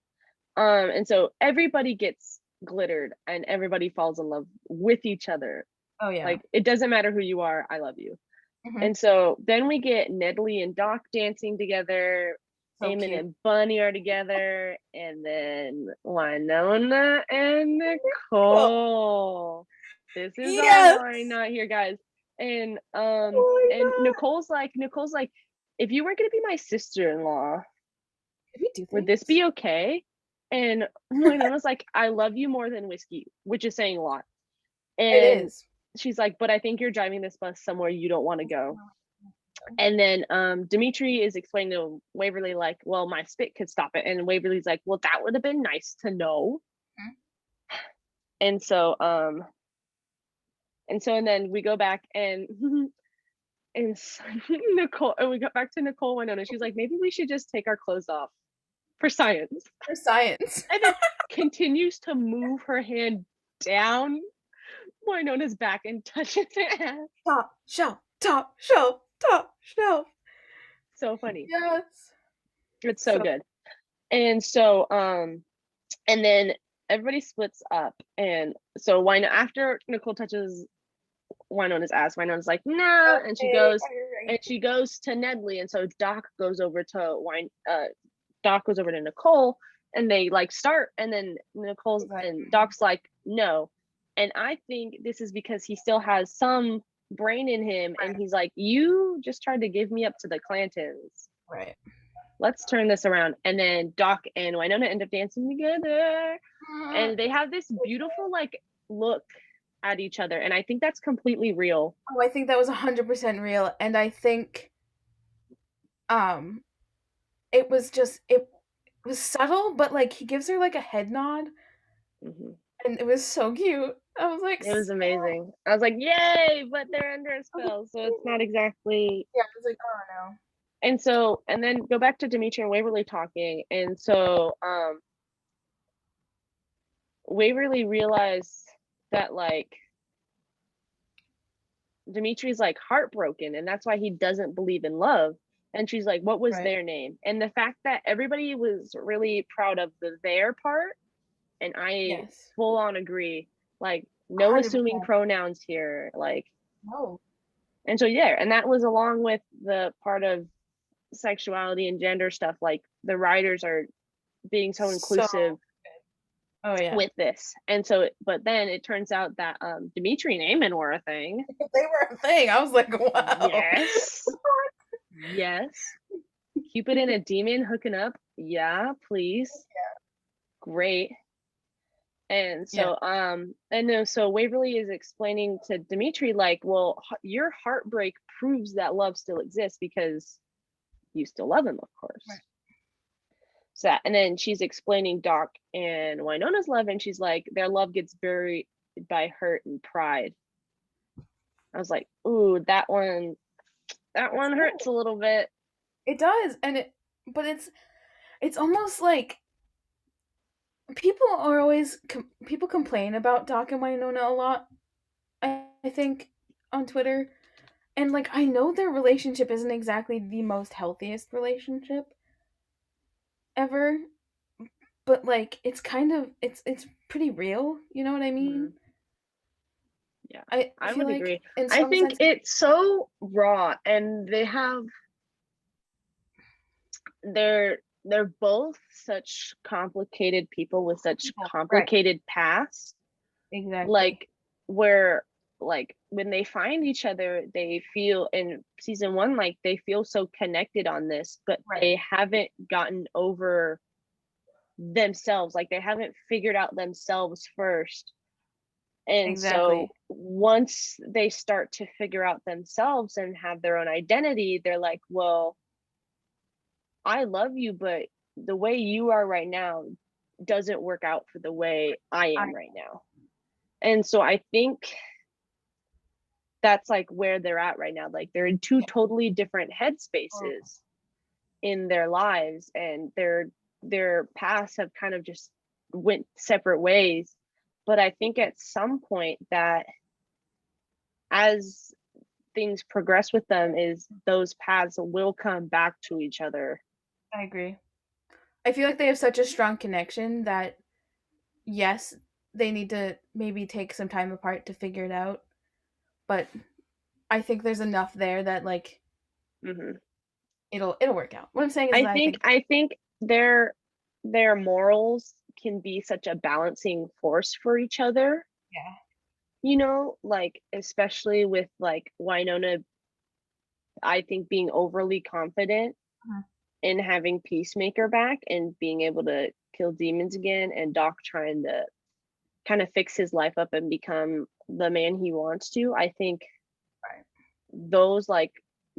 And so everybody gets glittered and everybody falls in love with each other. Oh yeah. Like it doesn't matter who you are, I love you. Hmm. And so then we get Nedley and Doc dancing together. So Eamon cute. and Bunny are together, and then Wynonna and Nicole. This is our Yes. why not here, guys. And Why and not? Nicole's like, if you weren't gonna be my sister-in-law, Did we do would this things? be okay? And Wynonna's like, I love you more than whiskey, which is saying a lot. It And is. she's like, but I think you're driving this bus somewhere you don't want to go. And then Dimitri is explaining to Waverly, like, well, my spit could stop it. And Waverly's like, well, that would have been nice to know. Mhm. And so and then we go back and and Nicole, and we got back to Nicole Wynonna. She's like, maybe we should just take our clothes off for science. For science. And then continues to move her hand down Wynonna's back and touches her ass. Top shelf, top shelf, top shelf. So funny. Yes. It's so good. And so and then everybody splits up, and so after Nicole touches Wynonna's ass, Wynonna's like, nah, and she goes to Nedley, and so Doc goes over to Nicole, and they like start, and then Nicole's and Doc's like, no. And I think this is because he still has some brain in him, and he's like, you just tried to give me up to the Clantons. Right. Let's turn this around. And then Doc and Wynonna end up dancing together. And they have this beautiful like look at each other. And I think that's completely real. Oh, I think that was 100% real. And I think it was subtle, but like he gives her like a head nod. Mm-hmm. And it was so cute. I was like, it was amazing. I was like, yay, but they're under a spell, so it's not exactly. Yeah, I was like, oh no. And then go back to Dimitri and Waverly talking, and so Waverly realized that like Dimitri's like heartbroken, and that's why he doesn't believe in love. And she's like, what was their name? And the fact that everybody was really proud of their part, and I full on agree, like no 100%. Assuming pronouns here, like no. And so and that was along with the part of sexuality and gender stuff, like the writers are being so inclusive with this. And so but then it turns out that Dimitri and Eamon were a thing. They were a thing. I was like, wow. Yes. Cupid and a demon hooking up, yeah, please. Great. And so so Waverly is explaining to Dimitri, like, well, your heartbreak proves that love still exists because you still love him, of course. So and then she's explaining Doc and Wynonna's love, and she's like, their love gets buried by hurt and pride. I was like, ooh, that one hurts a little bit. It does, but it's almost like people complain about Doc and Wynonna a lot, I think, on Twitter. And like I know their relationship isn't exactly the most healthiest relationship ever, but like it's kind of it's pretty real, you know what I mean? Yeah, I would agree. I think it's so raw, and they're both such complicated people with such complicated pasts. Exactly. Like where like when they find each other, they feel in season 1 like they feel so connected on this, but they haven't gotten over themselves. Like they haven't figured out themselves first. And so once they start to figure out themselves and have their own identity, they're like, well, I love you, but the way you are right now doesn't work out for the way I am right now. And so I think that's like where they're at right now. Like they're in two totally different headspaces in their lives, and their paths have kind of just went separate ways. But I think at some point that as things progress with them, is those paths will come back to each other. I agree. I feel like they have such a strong connection that yes, they need to maybe take some time apart to figure it out, but I think there's enough there that like it'll work out. What I'm saying is I think their morals can be such a balancing force for each other. Yeah. You know, like especially with like Wynonna, I think being overly confident in having Peacemaker back and being able to kill demons again, and Doc trying to kind of fix his life up and become the man he wants to. I think those like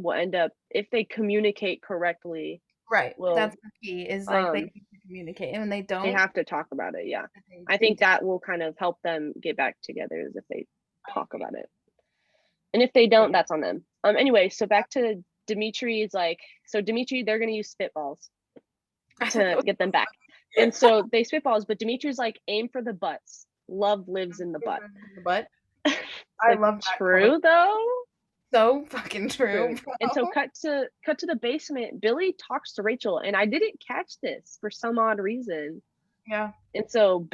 will end up, if they communicate correctly, Right. will That's the key is like they um need to communicate. And when they they don't, have to talk about it. Yeah, I they think do. that will kind of help them get back together is if they talk about it. And if they But don't, yeah. that's on them. Anyway, so back to Dimitri is like, so Dimitri, they're gonna use spitballs I thought that to was get them back. And so they spitballs, but Dimitri's like, aim for the butts. Love lives in the butt. the butt. It's I like, love that quote. true though. So fucking True. true, And so bro. cut to the basement. Billy talks to Rachel, and I didn't catch this for some odd reason. Yeah. And so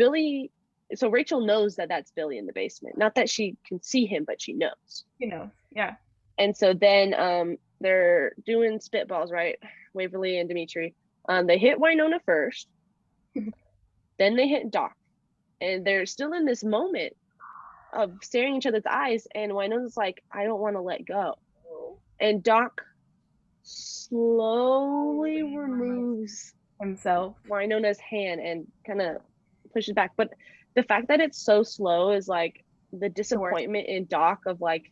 Rachel knows that that's Billy in the basement. Not that she can see him, but she knows. Yeah. And so then they're doing spitballs, right? Waverly and Dimitri. They hit Wynonna first, then they hit Doc, and they're still in this moment of staring each other's eyes. And Wynonna's like, I don't want to let go. And Doc slowly removes Himself. Wynonna's hand and kind of pushes back. But the fact that it's so slow is like the The worst. disappointment in Doc of like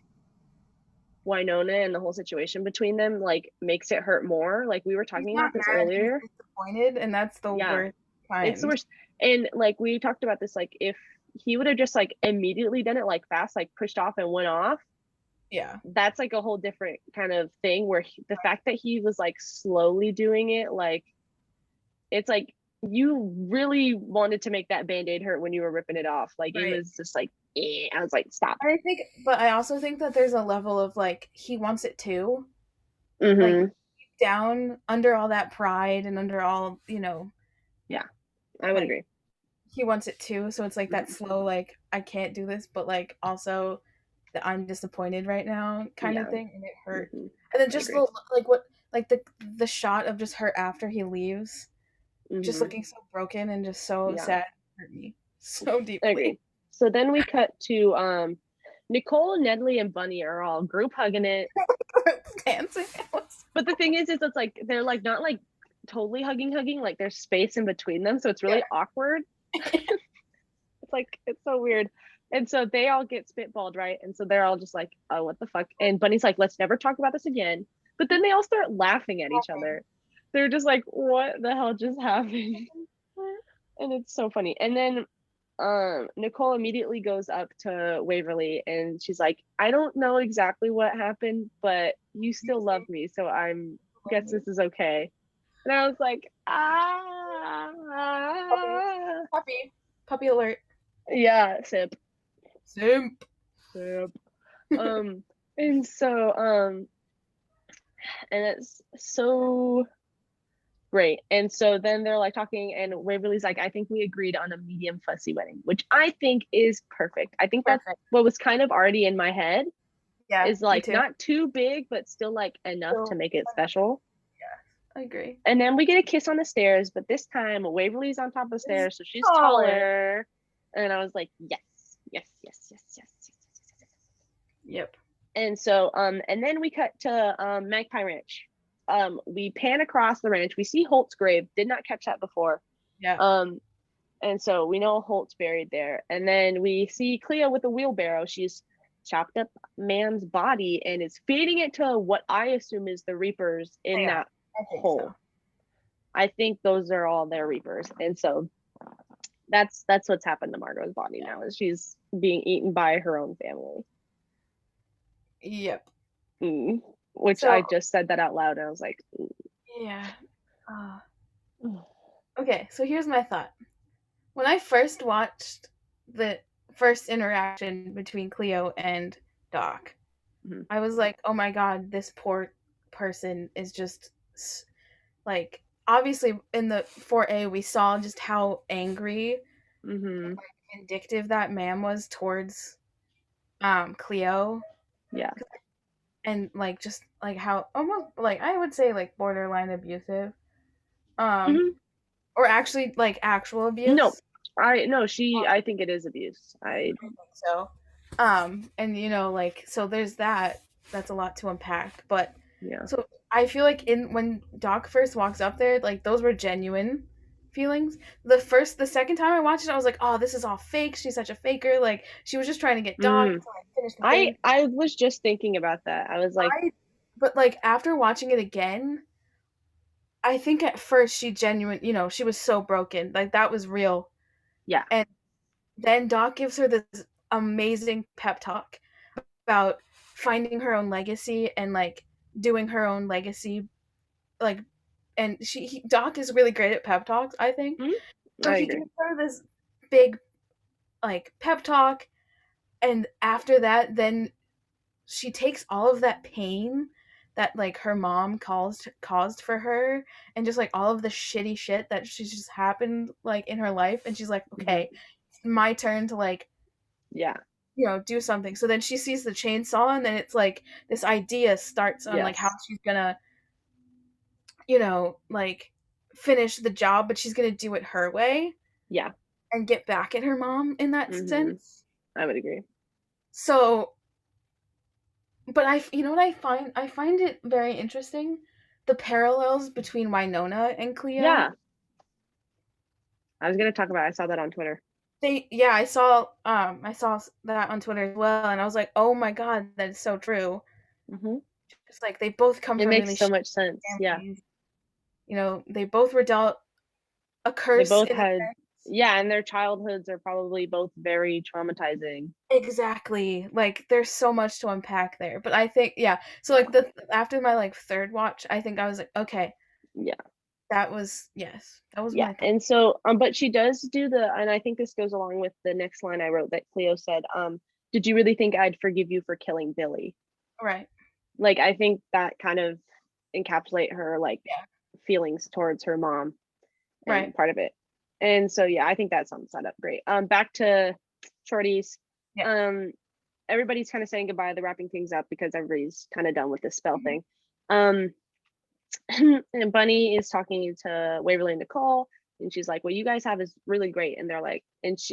Wynonna and the whole situation between them like makes it hurt more. Like we were He's talking not about this mad, he's earlier. disappointed, and that's the Yeah, worst it's the kind. worst. And like we talked about this, like if he would have just like immediately done it like fast, like pushed off and went off, Yeah. that's like a whole different kind of thing where the fact that he was like slowly doing it, like it's like you really wanted to make that band-aid hurt when you were ripping it off. Like it Right. was just like I was like, stop. And but I also think that there's a level of like he wants it too. Like Mm-hmm. down under all that pride and under all, Yeah, I would like agree. he wants it too. So it's like that Mm-hmm. slow, like I can't do this, but like also that I'm disappointed right now kind of Yeah. thing, and it hurt. Mm-hmm. And then I just agree. the like what like the shot of just her after he leaves, just Mm-hmm. looking so broken and just so Yeah, sad, hurt me so I deeply. agree. So then we cut to Nicole, Nedley, and Bunny are all group hugging it. Dancing. But the thing is it's like they're like not like totally hugging, like there's space in between them, so it's Yeah. really awkward. It's like it's so weird. And so they all get spitballed, right? And so they're all just like, oh, what the fuck? And Bunny's like, let's never talk about this again. But then they all start laughing at each other. They're just like, what the hell just happened? And it's so funny. And then Nicole immediately goes up to Waverly and she's like, I don't know exactly what happened, but you still love me, so I'm guess this is okay. And I was like, Puppy. Puppy. Puppy alert. yeah, sip. Simp. Sip. Um and so and it's so great. And so then they're like talking, and Waverly's like, I think we agreed on a medium fussy wedding, which I think is perfect. I think that's Perfect. what was kind of already in my head, Yeah, is me like too. not too big, but still like enough to So, make it special. I agree. And then we get a kiss on the stairs, but this time Waverly's on top of the stairs, so she's Taller. taller. And I was like, yes, yes, yes, yes, yes, yes, yes, yes. Yep. And so and then we cut to Magpie Ranch. We pan across the ranch, we see Holt's grave, did not catch that before. Yeah. And so we know Holt's buried there. And then we see Cleo with a wheelbarrow. She's chopped up man's body and is feeding it to what I assume is the reapers in Yeah, that I think hole. so. I think those are all their reapers. And so that's what's happened to Margot's body now, is she's being eaten by her own family. Yep. Which So, I just said that out loud and I was like, yeah. Okay, so here's my thought. When I first watched the first interaction between Cleo and Doc, I was like, oh my god, this poor person is just like, obviously in the 4A we saw just how angry and like, vindictive that man was towards Cleo. Yeah. And like just like how almost like I would say like borderline abusive. Or actually like actual abuse. No, I think it is abuse. I think so. And like so there's that's a lot to unpack. But yeah. so I feel like when Doc first walks up there, like those were genuine feelings. The second time I watched it, I was like, oh, this is all fake. She's such a faker. Like she was just trying to get Doc to like, finish the thing. I was just thinking about that. I was like, but like after watching it again, I think at first she was so broken. Like that was real. Yeah. And then Doc gives her this amazing pep talk about finding her own legacy and like doing her own legacy, like, and Doc is really great at pep talks, I think. Mhm. So I he agree. gives her this big like pep talk, and after that, then she takes all of that pain that like her mom caused for her, and just like all of the shitty shit that she's just happened like in her life, and she's like, Hmm. okay, it's my turn to like Yeah. do something. So then she sees the chainsaw, and then it's like this idea starts on like how Yes. she's gonna like finish the job, but she's gonna do it her way Yeah. and get back at her mom in that Hmm. sense. I would agree. So, but you know what I find it very interesting, the parallels between Wynonna and Cleo. Yeah. I was gonna talk about. I saw that on Twitter. Yeah, I saw that on Twitter as well, and I was like, oh my god, that is so true. Hmm. It's like they both come It from makes really so shitty much sense. Yeah. families. They both were dealt a They curse both in a had. sense. Yeah, and their childhoods are probably both very traumatizing. Exactly. Like there's so much to unpack there. But I think yeah. So Yeah. like the after my like third watch, I think I was like, okay, Yeah. that was Yeah. my thought. And so, but she does do and I think this goes along with the next line I wrote that Cleo said, did you really think I'd forgive you for killing Billy? Right. Like, I think that kind of encapsulate her like Yeah. feelings towards her mom Right. and part of it. And so, yeah, I think that sums that up great. Back to Shorties. Yeah. Um, everybody's kind of saying goodbye. They're wrapping things up because everybody's kind of done with this spell Mhm. thing. Um, and Bunny is talking to Waverly and Nicole, and she's like, "What you guys have is really great." And they're like,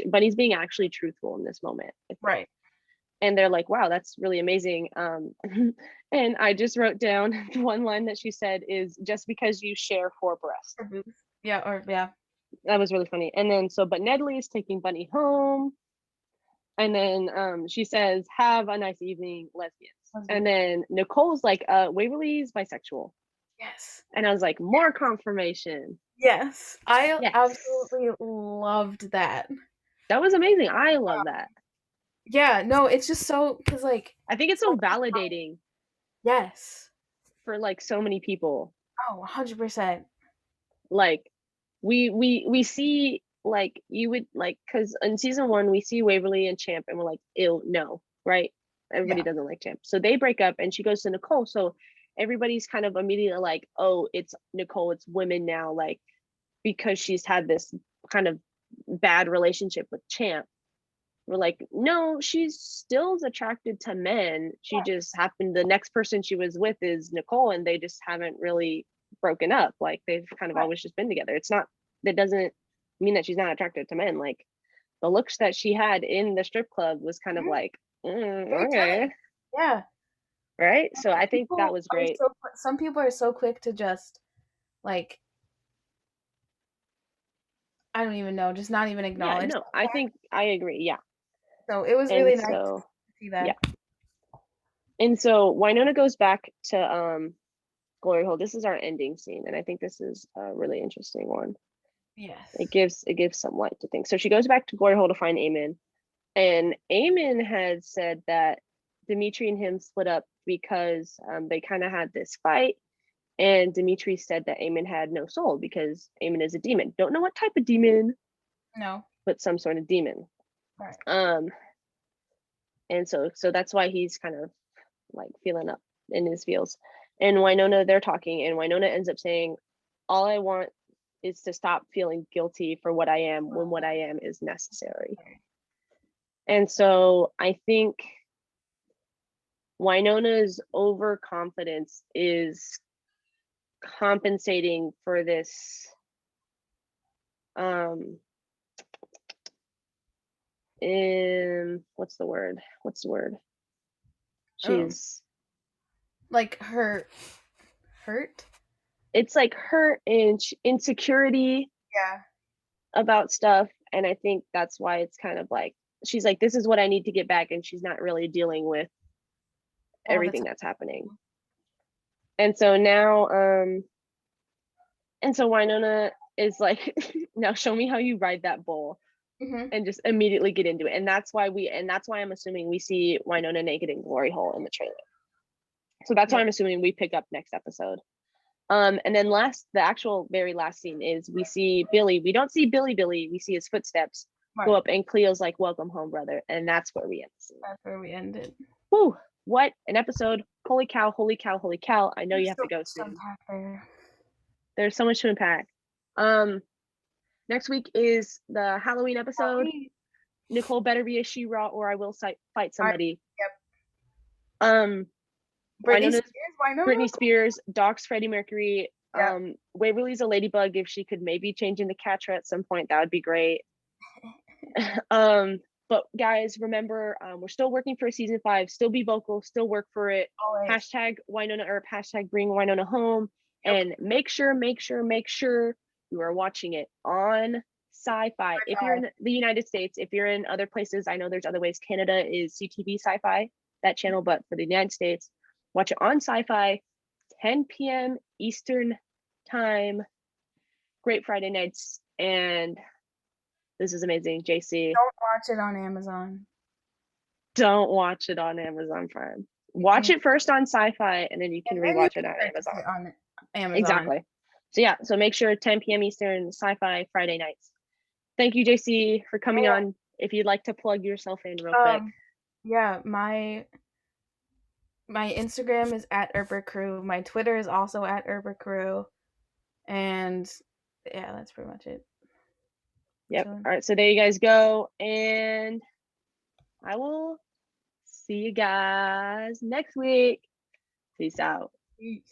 Bunny's being actually truthful in this moment, I think. Right. And they're like, "Wow, that's really amazing." And I just wrote down one line that she said is, "Just because you share four breasts." Or booth. Yeah, or yeah. That was really funny. And then but Nedley is taking Bunny home, and then she says, "Have a nice evening, lesbians." And Lesbian. then Nicole's like, "Waverly's bisexual," Yes. and I was like, "More confirmation." Yes. I Yes. absolutely loved that. That was amazing. I love that. Yeah, no, it's just so because like I think it's so so many times. validating Yes. for like so many people. Oh, 100%. Like we see like you would like because in season one we see Waverly and Champ and we're like, ew, no, right? Everybody Yeah. doesn't like Champ. So they break up and she goes to Nicole. So everybody's kind of immediately like, oh, it's Nicole, it's women now, like because she's had this kind of bad relationship with Champ. We're like, no, she's still attracted to men. She just happened, the next person she was with is Nicole, and they just haven't really broken up. Like they've kind of Right. always just been together. It's not, that doesn't mean that she's not attracted to men. Like the looks that she had in the strip club was kind of Mhm. like, Very okay, telling. Yeah. right. So I think that People was are great. some people are so quick to just like I don't even know, just not even Yeah, acknowledge no, that I fact. think I agree. Yeah. So it was And really nice to so, see yeah. that. And so Wynonna goes back to Glory Hole. This is our ending scene, and I think this is a really interesting one. Yes. It gives some light to things. So she goes back to Glory Hole to find Eamon, and Eamon had said that Dimitri and him split up because they kind of had this fight, and Dimitri said that Eamon had no soul because Eamon is a demon. Don't know what type of demon, No. but some sort of demon. Right. Um, and so that's why he's kind of like feeling up in his feels. And Wynonna, they're talking, and Wynonna ends up saying, "All I want is to stop feeling guilty for what I am when what I am is necessary." And so I think Wynonna's overconfidence is compensating for this um in what's the word? What's the word? Oh. She's Like hurt? it's like her insecurity Yeah. about stuff, and I think that's why it's kind of like she's like, this is what I need to get back, and she's not really dealing with All the everything time. that's happening. And so now, and so Wynonna is like, now show me how you ride that bull Mm-hmm. and just immediately get into it. And that's why I'm assuming we see Wynonna naked in Glory Hole in the trailer. So that's why Yep. I'm assuming we pick up next episode. And then the actual very last scene is we see Billy. We don't see Billy. We see his footsteps go Right. up, and Cleo's like, "Welcome home, brother," and that's where we end the scene. That's where we ended. Whew, what an episode! Holy cow! Holy cow! Holy cow! I know you There's have so to go much to soon. unpack there. There's so much to unpack. Next week is the Halloween episode. Halloween. Nicole better be a She-Ra, or I will fight somebody. Yep. Um, Britney Wynonna's Spears. Wynonna. Britney Spears, Doc's Freddie Mercury. Yep. Waverly's a ladybug. If she could maybe change into Catra at some point, that would be great. But guys, remember, we're still working for season 5. Still be vocal. Still work for it. Always. Hashtag Wynonna Earp. Hashtag bring Wynonna home. Yep. And make sure you are watching it on Sci-Fi. If you're in the United States, if you're in other places, I know there's other ways. Canada is CTV Sci-Fi, that channel, but for the United States, watch it on Sci-Fi, 10 p.m. Eastern time. Great Friday nights, and this is amazing. JC, Don't watch it on Amazon. don't watch it on Amazon Prime. Watch it first on Sci-Fi, and then you can rewatch it on Amazon. On Amazon. Exactly. So yeah, so make sure 10 p.m. Eastern, Sci-Fi Friday nights. Thank you, JC, for coming on. If you'd like to plug yourself in real quick. Yeah, my Instagram is at earper crew. My Twitter is also at earper crew. And yeah, that's pretty much it. Yep. All right, so there you guys go, and I will see you guys next week. Peace out. Peace.